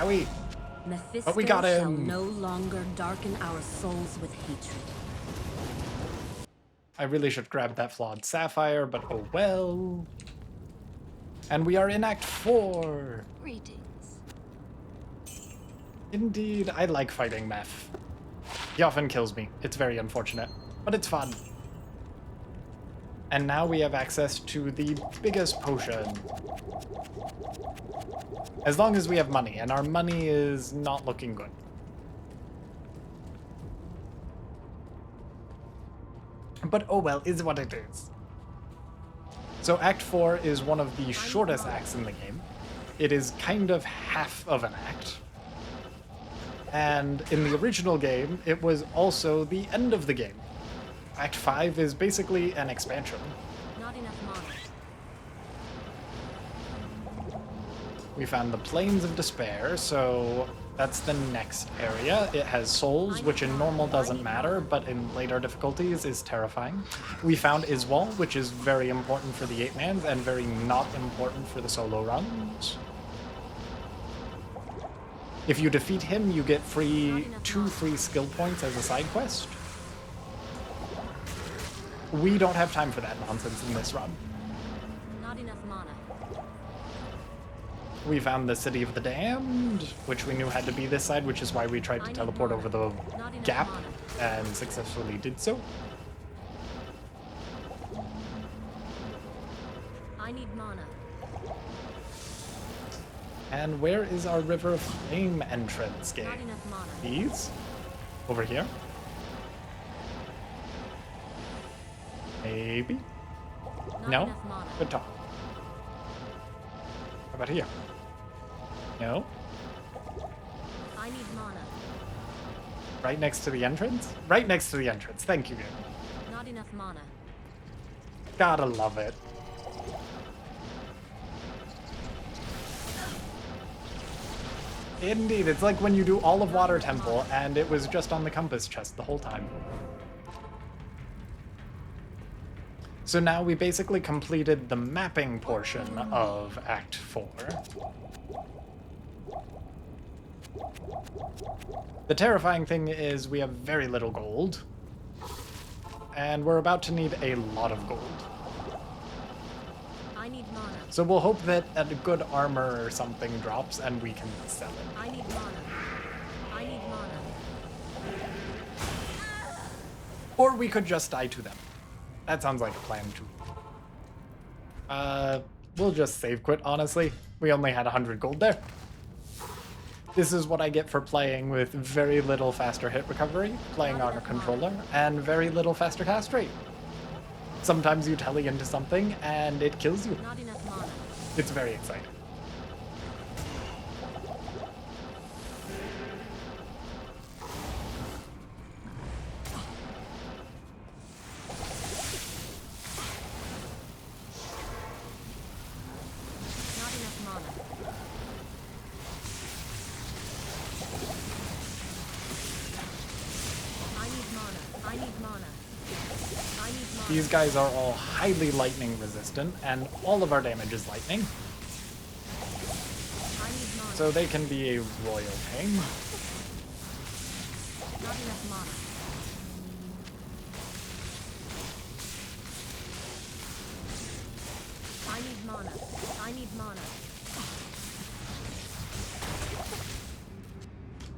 Owie. Mephisto But we got shall him. no longer darken our souls with hatred. I really should grab that flawed sapphire, but oh well. And we are in Act 4. Greetings. Indeed, I like fighting Meth. He often kills me. It's very unfortunate, but it's fun. And now we have access to the biggest potion. As long as we have money, and our money is not looking good. But oh well, is what it is. So Act 4 is one of the shortest acts in the game. It is kind of half of an act. And in the original game, it was also the end of the game. Act 5 is basically an expansion. Not enough mana. We found the Plains of Despair, so that's the next area. It has souls, which in normal doesn't matter, but in later difficulties is terrifying. We found Iswal, which is very important for the 8-mans and very not important for the solo runs. If you defeat him, you get two free skill points as a side quest. We don't have time for that nonsense in this run. Not enough mana. We found the City of the Damned, which we knew had to be this side, which is why we tried to teleport over the gap and successfully did so. I need mana. And where is our River of Flame entrance game? Not enough mana. These? Over here? Maybe? Not No? enough mana. Good talk. How about here? No? I need mana. Right next to the entrance? Right next to the entrance. Thank you. Not enough mana. Gotta love it. Indeed, it's like when you do all of Water Temple and it was just on the compass chest the whole time. So now we basically completed the mapping portion of Act 4. The terrifying thing is we have very little gold, and we're about to need a lot of gold. I need mana. So we'll hope that a good armor or something drops and we can sell it. I need mana. I need mana. Or we could just die to them. That sounds like a plan too. We'll just save quit, honestly. We only had 100 gold there. This is what I get for playing with very little faster hit recovery, playing on a controller, and very little faster cast rate. Sometimes you telly into something and it kills you. Not enough mana. It's very exciting. Not enough mana. I need mana. I need mana. I need mana. These guys are all highly lightning resistant, and all of our damage is lightning, I need mana. so they can be a royal pain. Not enough mana. I need mana. I need mana.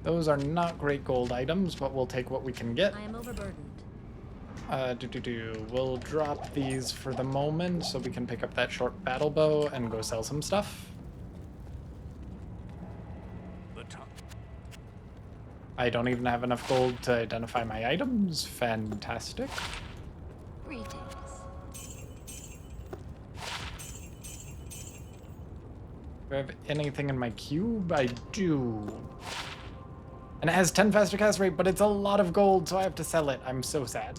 Those are not great gold items, but we'll take what we can get. I am overburdened. We'll drop these for the moment so we can pick up that short battle bow and go sell some stuff. I don't even have enough gold to identify my items. Fantastic. Greetings. Do I have anything in my cube? I do. And it has 10 faster cast rate, but it's a lot of gold, so I have to sell it. I'm so sad.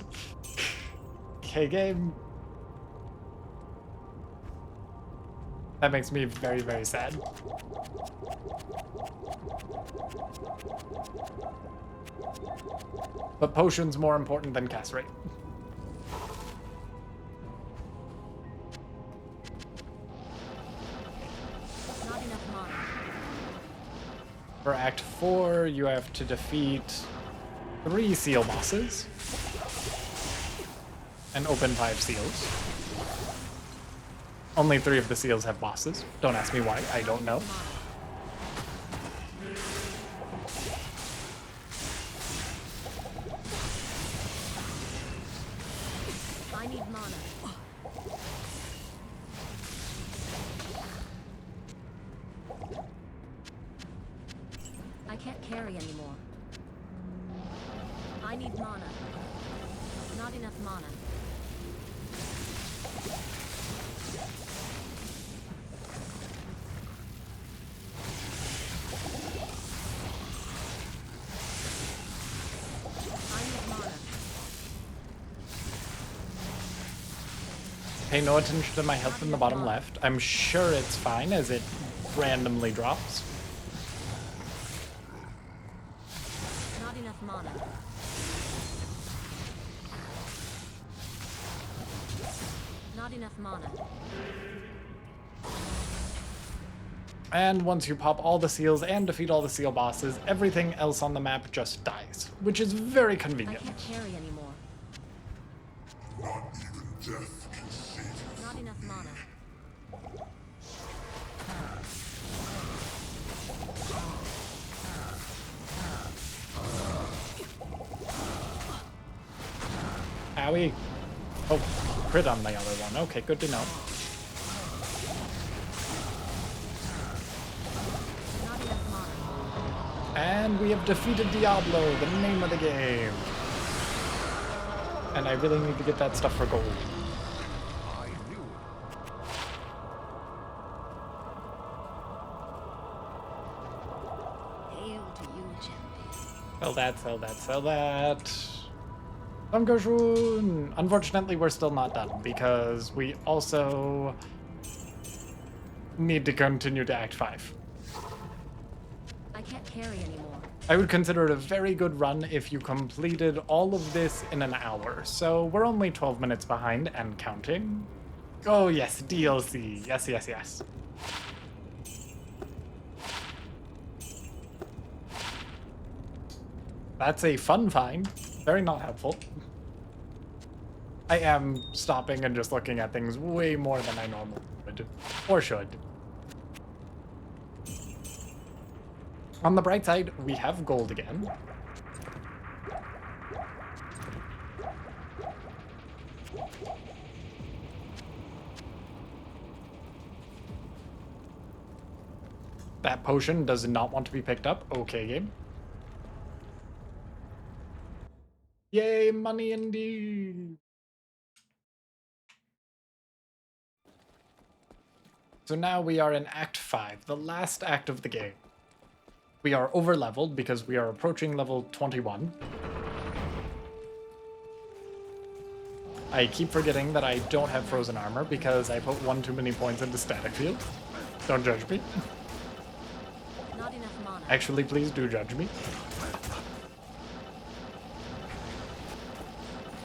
Okay, game. That makes me very, very sad. But potion's more important than cast rate. Not enough mana. For Act 4, you have to defeat 3 seal bosses and open 5 seals. Only 3 of the seals have bosses. Don't ask me why, I don't know. I need mana. I can't carry anymore. I need mana. Not enough mana. I need mana. Pay no attention to my health in the bottom left. I'm sure it's fine as it randomly drops. Not enough mana. Not enough mana. And once you pop all the seals and defeat all the seal bosses, everything else on the map just dies, which is very I convenient. can't carry anymore. Not even death can save you. Not enough mana. Owie. Oh, crit on the other one. Okay, good to know. Not enough mana. And we have defeated Diablo, the name of the game. And I really need to get that stuff for gold. I knew it. Hail to you, champion. Sell that, sell that, sell that. Dankeschön. Unfortunately, we're still not done because we also need to continue to Act 5. I can't carry anymore. I would consider it a very good run if you completed all of this in an hour. So we're only 12 minutes behind and counting. Oh yes, DLC. Yes, yes, yes. That's a fun find. Very not helpful. I am stopping and just looking at things way more than I normally would. Or should. On the bright side, we have gold again. That potion does not want to be picked up. Okay, game. Yay, money indeed. So now we are in Act 5, the last act of the game. We are over-leveled because we are approaching level 21. I keep forgetting that I don't have frozen armor because I put one too many points into static field. Don't judge me. Not enough mana. Actually, please do judge me.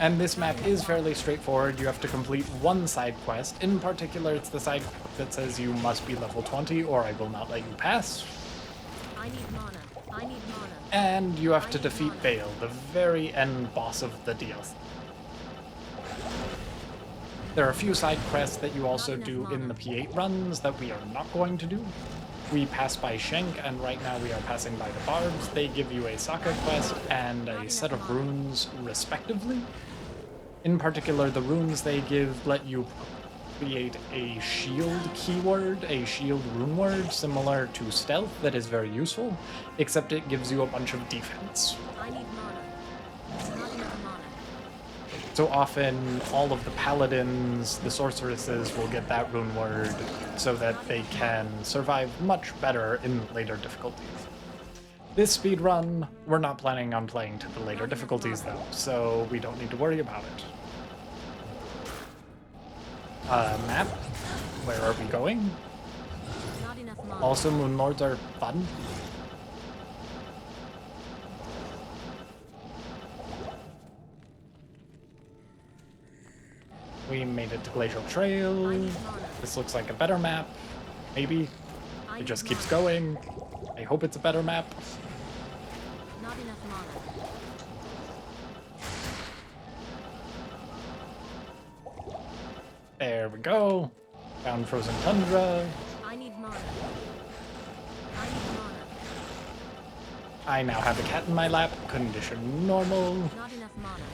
And this map is fairly straightforward. You have to complete one side quest. In particular, it's the side that says you must be level 20 or I will not let you pass. I need mana. I need mana. And you have to defeat Baal, the very end boss of the DLC. There are a few side quests that you also do in the P8 runs that we are not going to do. We pass by Shank, and right now we are passing by the Barbs. They give you a Sokka quest and a set of runes, respectively. In particular, the runes they give let you create a shield keyword, a shield rune word, similar to stealth, that is very useful, except it gives you a bunch of defense. I need mana. Not enough mana. So often, all of the paladins, the sorceresses will get that rune word so that they can survive much better in later difficulties. This speedrun, we're not planning on playing to the later difficulties though, so we don't need to worry about it. Map, where are we going? Not enough mana. Also, Moonlords are fun. We made it to Glacial Trail. I need mana. This looks like a better map. Maybe. I It need just keeps mana. going. I hope it's a better map. Not enough mana. There we go. Found Frozen Tundra. I need mana. I need mana. I now have a cat in my lap. Condition normal. Not enough mana.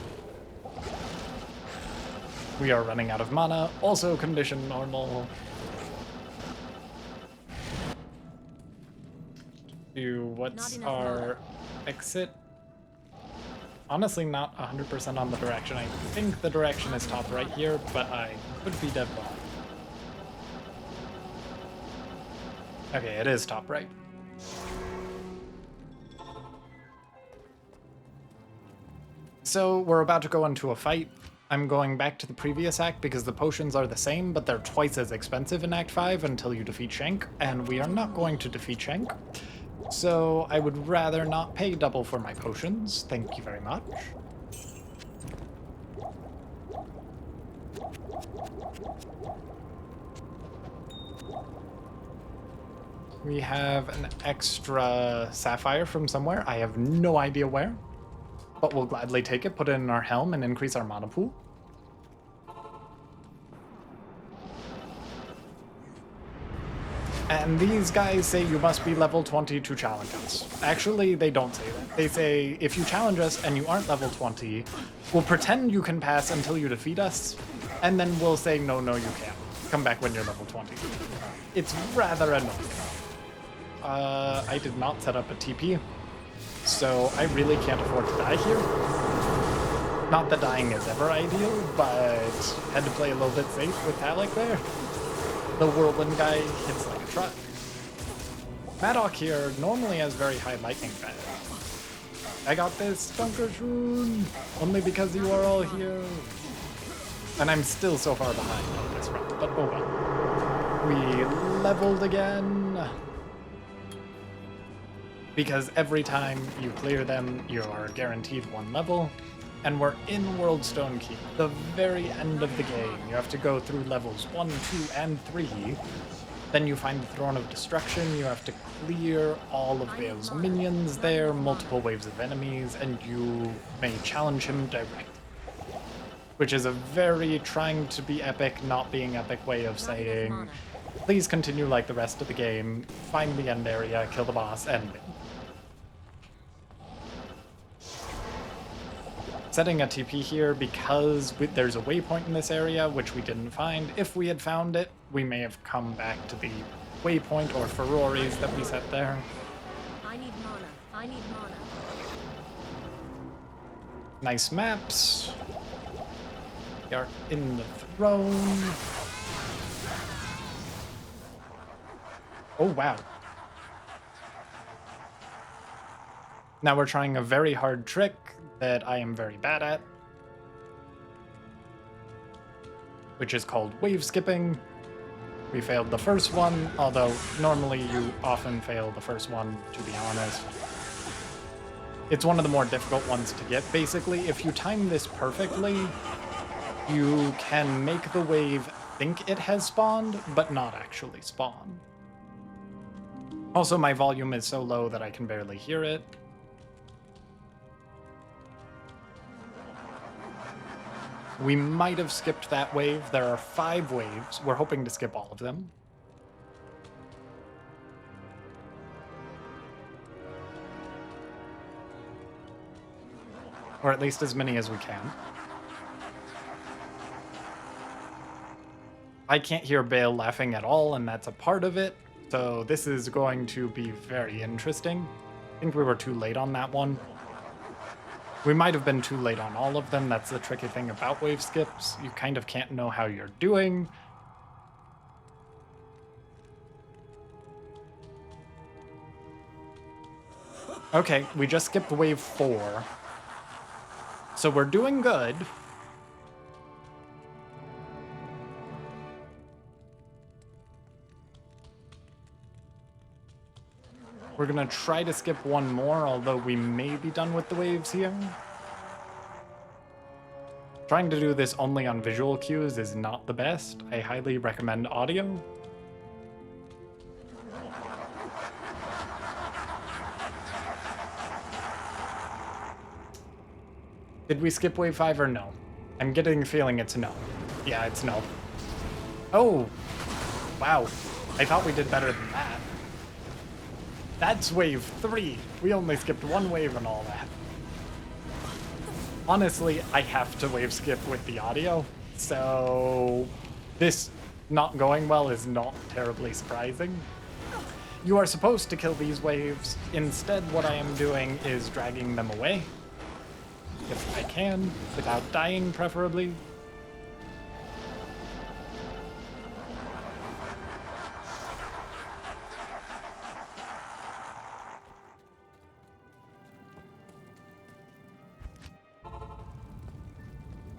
We are running out of mana. Also condition normal. What's enough our mana. exit? Honestly, not 100% on the direction. I think the direction is top right here, but I could be dead wrong. Okay, it is top right. So we're about to go into a fight. I'm going back to the previous act because the potions are the same, but they're twice as expensive in Act 5 until you defeat Shank, and we are not going to defeat Shank. So I would rather not pay double for my potions. Thank you very much. We have an extra sapphire from somewhere. I have no idea where, but we'll gladly take it, put it in our helm, and increase our mana pool. And these guys say you must be level 20 to challenge us. Actually, they don't say that. They say, if you challenge us and you aren't level 20, we'll pretend you can pass until you defeat us, and then we'll say, no, you can't. Come back when you're level 20. It's rather annoying. I did not set up a TP, so I really can't afford to die here. Not that dying is ever ideal, but had to play a little bit safe with Alec there. The whirlwind guy hits like a truck. Madoc here normally has very high lightning fat. I got this, Dunkershun, only because you are all here. And I'm still so far behind on this run, but oh well. We leveled again. Because every time you clear them, you are guaranteed one level. And we're in Worldstone Keep, the very end of the game. You have to go through levels 1, 2, and 3. Then you find the Throne of Destruction. You have to clear all of Baal's minions there, multiple waves of enemies, and you may challenge him directly. Which is a very trying to be epic, not being epic way of saying, please continue like the rest of the game, find the end area, kill the boss, and win. Setting a TP here because there's a waypoint in this area, which we didn't find. If we had found it, we may have come back to the waypoint or Ferroris that we set there. I need mana. I need mana. Nice maps. We are in the throne. Oh, wow. Now we're trying a very hard trick that I am very bad at, which is called wave skipping. We failed the first one, although normally you often fail the first one, to be honest. It's one of the more difficult ones to get. Basically, if you time this perfectly, you can make the wave think it has spawned, but not actually spawn. Also, my volume is so low that I can barely hear it. We might have skipped that wave. There are 5 waves. We're hoping to skip all of them. Or at least as many as we can. I can't hear Baal laughing at all, and that's a part of it. So this is going to be very interesting. I think we were too late on that one. We might have been too late on all of them. That's the tricky thing about wave skips. You kind of can't know how you're doing. Okay, we just skipped wave 4. So we're doing good. We're gonna try to skip one more, although we may be done with the waves here. Trying to do this only on visual cues is not the best. I highly recommend audio. Did we skip wave 5 or no? I'm getting the feeling it's no. Yeah, it's no. Oh! Wow. I thought we did better than that. That's wave 3. We only skipped one wave and all that. Honestly, I have to wave skip with the audio, so this not going well is not terribly surprising. You are supposed to kill these waves. Instead, what I am doing is dragging them away. If I can, without dying preferably.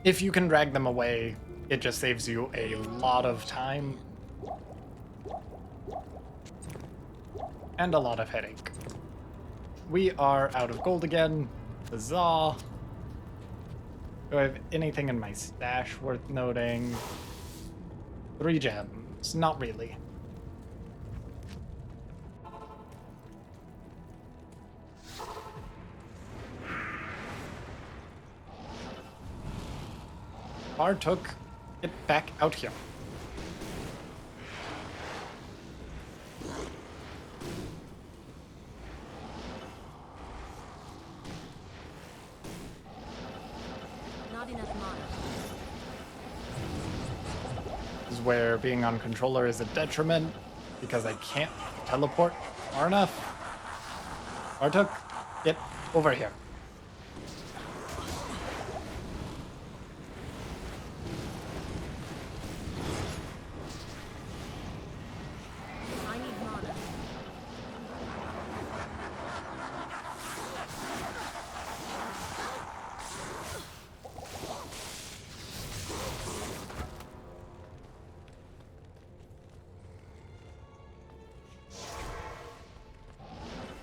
If you can drag them away, it just saves you a lot of time. And a lot of headache. We are out of gold again. Huzzah. Do I have anything in my stash worth noting? 3 gems. Not really. Took it back out here. Not enough mana. This is where being on controller is a detriment because I can't teleport far enough. Took it over here.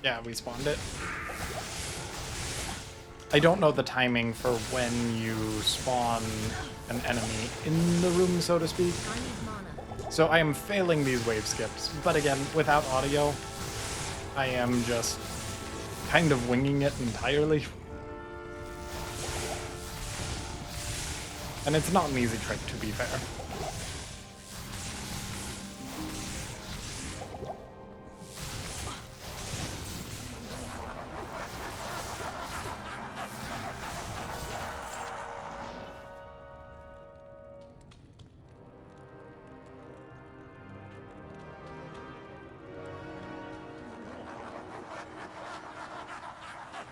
Yeah, we spawned it. I don't know the timing for when you spawn an enemy in the room, so to speak. I need mana. So I am failing these wave skips. But again, without audio, I am just kind of winging it entirely. And it's not an easy trick, to be fair.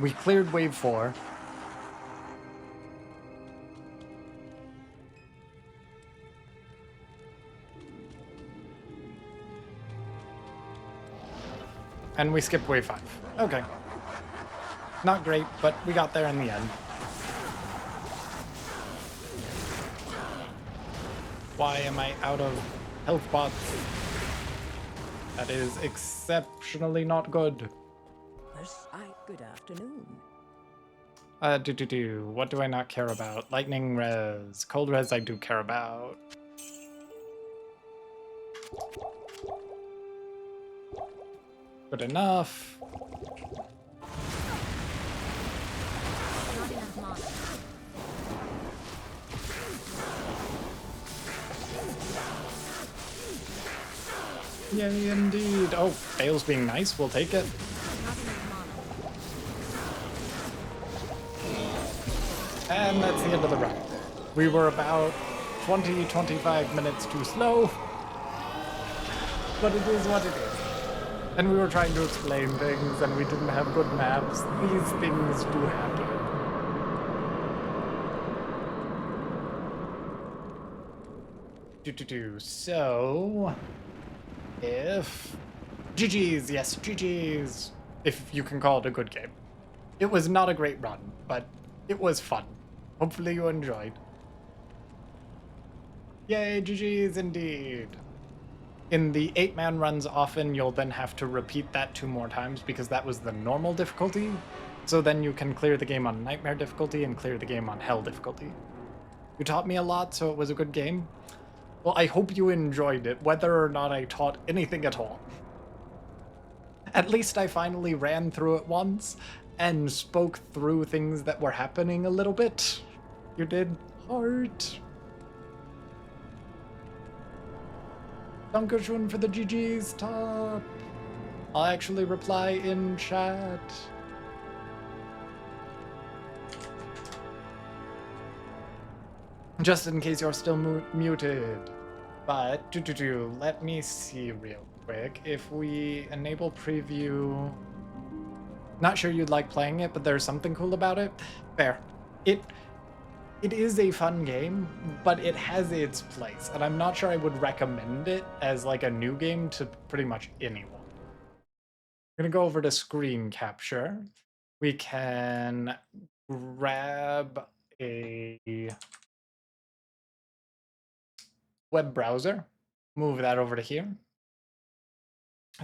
We cleared wave 4. And we skipped wave 5. Okay. Not great, but we got there in the end. Why am I out of health pots? That is exceptionally not good. Good afternoon. What do I not care about? Lightning res. Cold res I do care about. Good enough. Not enough mana. Yay, indeed. Oh, Bale's being nice. We'll take it. Not enough mana. And that's the end of the round. We were about 20-25 minutes too slow. But it is what it is. And we were trying to explain things and we didn't have good maps. These things do happen. So, if... GG's, yes, GG's. If you can call it a good game. It was not a great run, but it was fun. Hopefully you enjoyed. Yay, GG's indeed. In the 8-man runs, often you'll then have to repeat that 2 more times because that was the normal difficulty. So then you can clear the game on Nightmare difficulty and clear the game on Hell difficulty. You taught me a lot, so it was a good game. Well, I hope you enjoyed it, whether or not I taught anything at all. At least I finally ran through it once and spoke through things that were happening a little bit. You did. Heart. Dankeschön for the GG's top. I'll actually reply in chat. Just in case you're still muted. But, let me see real quick. If we enable preview... Not sure you'd like playing it, but there's something cool about it. Fair. It is a fun game, but it has its place, and I'm not sure I would recommend it as like a new game to pretty much anyone. I'm gonna go over to screen capture. We can grab a web browser, move that over to here.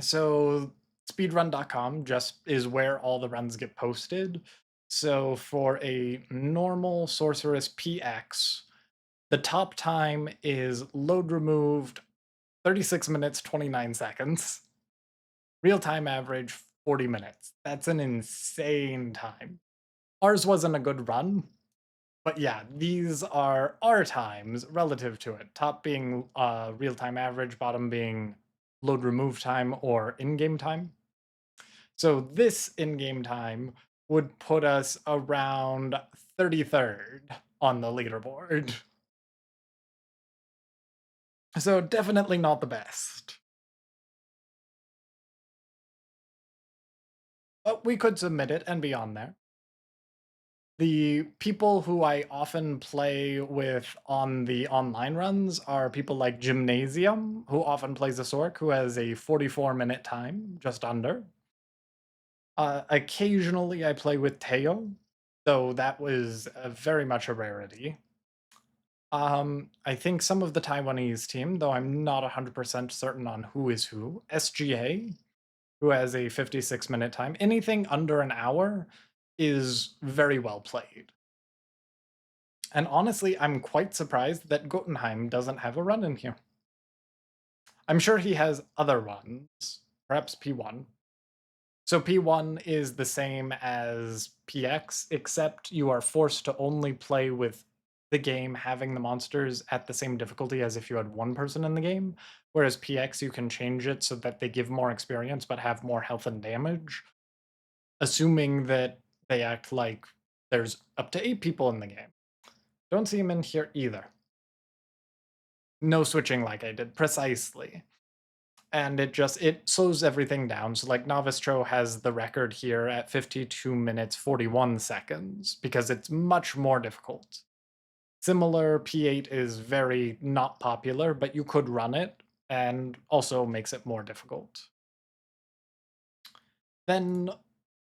So speedrun.com just is where all the runs get posted. So for a normal Sorceress PX, the top time is load removed 36 minutes 29 seconds. Real time average 40 minutes. That's an insane time. Ours wasn't a good run, but yeah, these are our times relative to it. Top being real time average, bottom being load remove time or in-game time. So this in-game time would put us around 33rd on the leaderboard. So definitely not the best. But we could submit it and be on there. The people who I often play with on the online runs are people like Gymnasium, who often plays a Sorc, who has a 44-minute time, just under. Occasionally I play with Teo, though that was very much a rarity. I think some of the Taiwanese team, though I'm not 100% certain on who is who. SGA, who has a 56-minute time. Anything under an hour is very well played. And honestly, I'm quite surprised that Gotenheim doesn't have a run in here. I'm sure he has other runs, perhaps P1. So P1 is the same as PX, except you are forced to only play with the game having the monsters at the same difficulty as if you had one person in the game, whereas PX you can change it so that they give more experience but have more health and damage, assuming that they act like there's up to 8 people in the game. Don't see him in here either. No switching like I did, precisely. And it slows everything down. So like Novice Tro has the record here at 52 minutes 41 seconds because it's much more difficult. Similar, P8 is very not popular, but you could run it and also makes it more difficult. Then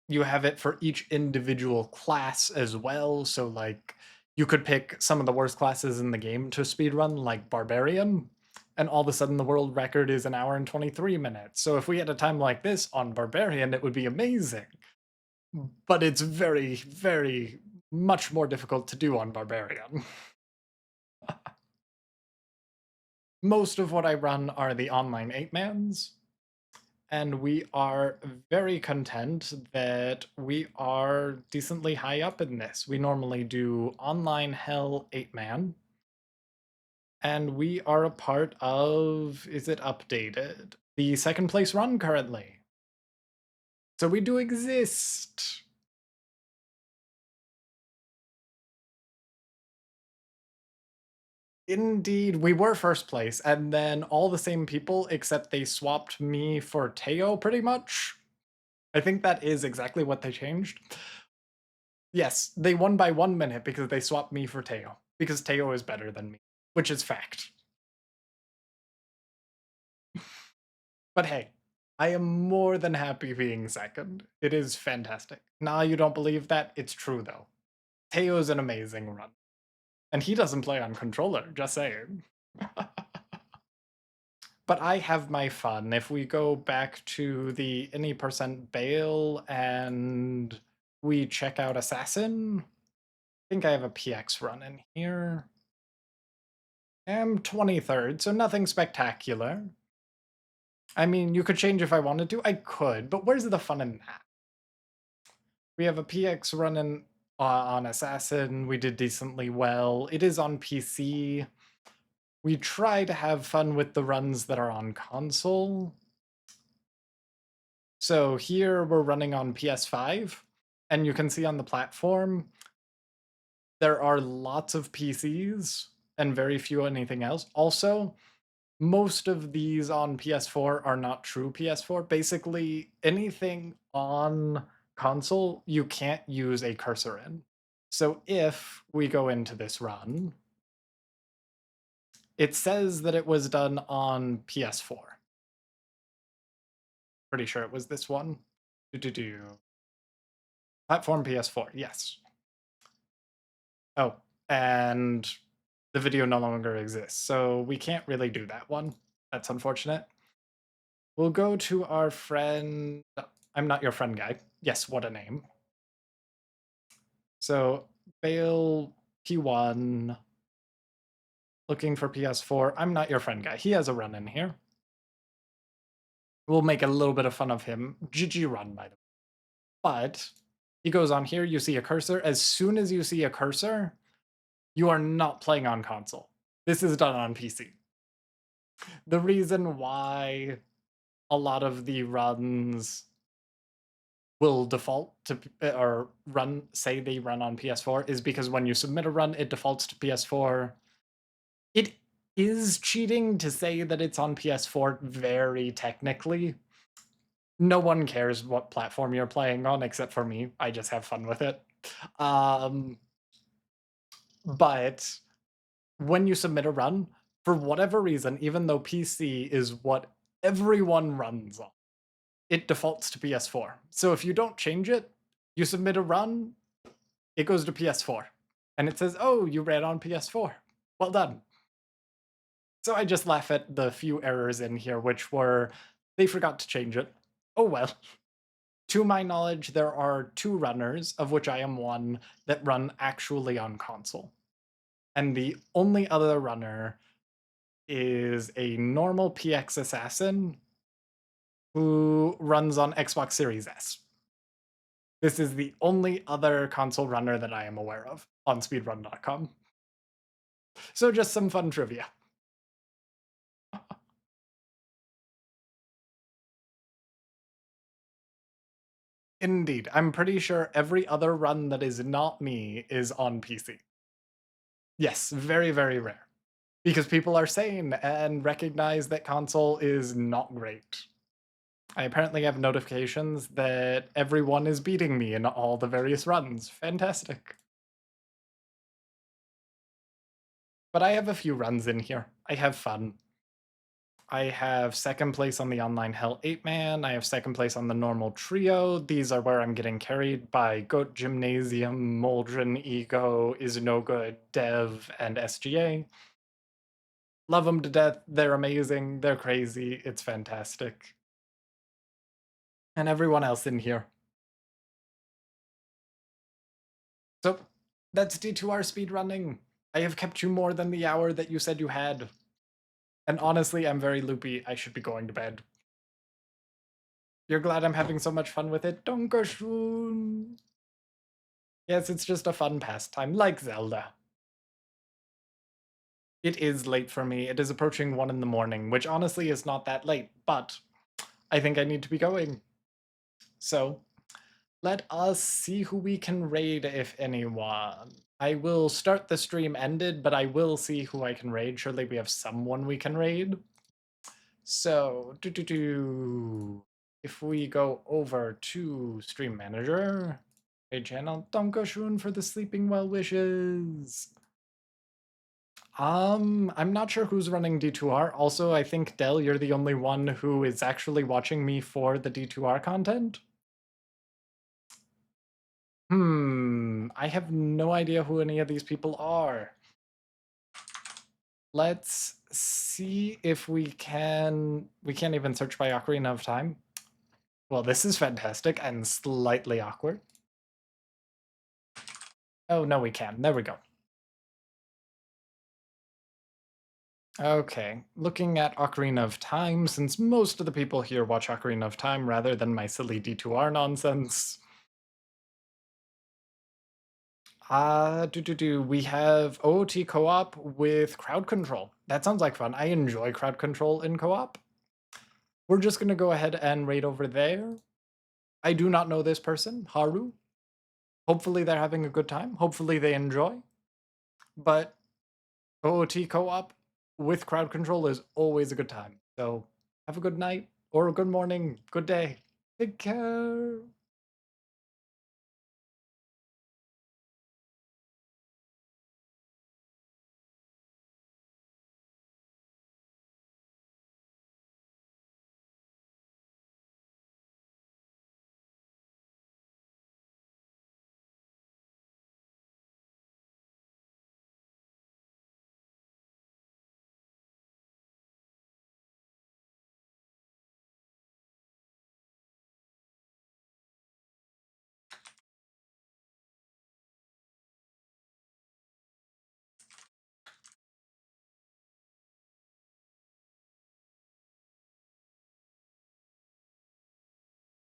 you have it for each individual class as well. So like you could pick some of the worst classes in the game to speedrun, like Barbarian, and all of a sudden the world record is 1 hour and 23 minutes. So if we had a time like this on Barbarian, it would be amazing. But it's very, very much more difficult to do on Barbarian. Most of what I run are the online 8-mans, and we are very content that we are decently high up in this. We normally do online Hell 8-man, and we are a part of, is it updated? The 2nd place run currently. So we do exist. Indeed, we were first place, and then all the same people, except they swapped me for Teo, pretty much. I think that is exactly what they changed. Yes, they won by 1 minute because they swapped me for Teo, because Teo is better than me, which is fact. But hey, I am more than happy being second. It is fantastic. Nah, you don't believe that? It's true, though. Teo is an amazing run. And he doesn't play on controller, just saying. But I have my fun. If we go back to the any percent Baal and we check out Assassin, I think I have a PX run in here. I'm 23rd, so nothing spectacular. I mean, you could change if I wanted to. I could, but where's the fun in that? We have a PX running on Assassin. We did decently well. It is on PC. We try to have fun with the runs that are on console. So here we're running on PS5, and you can see on the platform, there are lots of PCs and very few anything else. Also, most of these on PS4 are not true PS4. Basically, anything on console, you can't use a cursor in. So if we go into this run, it says that it was done on PS4. Pretty sure it was this one. Platform PS4, yes. Oh, and the video no longer exists, so we can't really do that one. That's unfortunate. We'll go to our friend... I'm not your friend guy. Yes, what a name. So, Baal P1, looking for PS4. I'm not your friend guy. He has a run in here. We'll make a little bit of fun of him. GG run, by the way. But he goes on here, you see a cursor. As soon as you see a cursor, you are not playing on console. This is done on PC. The reason why a lot of the runs will default to or say they run on PS4 is because when you submit a run, it defaults to PS4. It is cheating to say that it's on PS4 very technically. No one cares what platform you're playing on except for me. I just have fun with it. But when you submit a run, for whatever reason, even though PC is what everyone runs on, it defaults to PS4. So if you don't change it, you submit a run, it goes to PS4. And it says, oh, you ran on PS4. Well done. So I just laugh at the few errors in here, which were, they forgot to change it. Oh well. To my knowledge, there are 2 runners, of which I am one, that run actually on console. And the only other runner is a normal PX Assassin who runs on Xbox Series S. This is the only other console runner that I am aware of on speedrun.com. So just some fun trivia. Indeed, I'm pretty sure every other run that is not me is on PC. Yes, very, very rare. Because people are sane and recognize that console is not great. I apparently have notifications that everyone is beating me in all the various runs. Fantastic. But I have a few runs in here. I have fun. I have second place on the online Hell 8-man. I have second place on the normal trio. These are where I'm getting carried by Goat Gymnasium, Moldrin, Ego, Is No Good, Dev, and SGA. Love them to death. They're amazing. They're crazy. It's fantastic. And everyone else in here. So that's D2R speedrunning. I have kept you more than the hour that you said you had. And honestly, I'm very loopy. I should be going to bed. You're glad I'm having so much fun with it? Dankeschön. Yes, it's just a fun pastime, like Zelda. It is late for me. It is approaching 1 in the morning, which honestly is not that late, but I think I need to be going. So, Let us see who we can raid, if anyone. I will start the stream ended, but I will see who I can raid. Surely we have someone we can raid. So, if we go over to Stream Manager, raid channel, Dankeschön for the sleeping well wishes. I'm not sure who's running D2R. Also, I think, Del, you're the only one who is actually watching me for the D2R content. I have no idea who any of these people are. Let's see if we can... We can't even search by Ocarina of Time. Well, this is fantastic and slightly awkward. Oh, no, we can. There we go. Okay, looking at Ocarina of Time, since most of the people here watch Ocarina of Time rather than my silly D2R nonsense. We have OOT co-op with crowd control. That sounds like fun. I enjoy crowd control in co-op. We're just gonna go ahead and raid over there. I do not know this person, Haru. Hopefully they're having a good time. Hopefully they enjoy. But OOT co-op with crowd control is always a good time. So have a good night or a good morning, good day. Take care.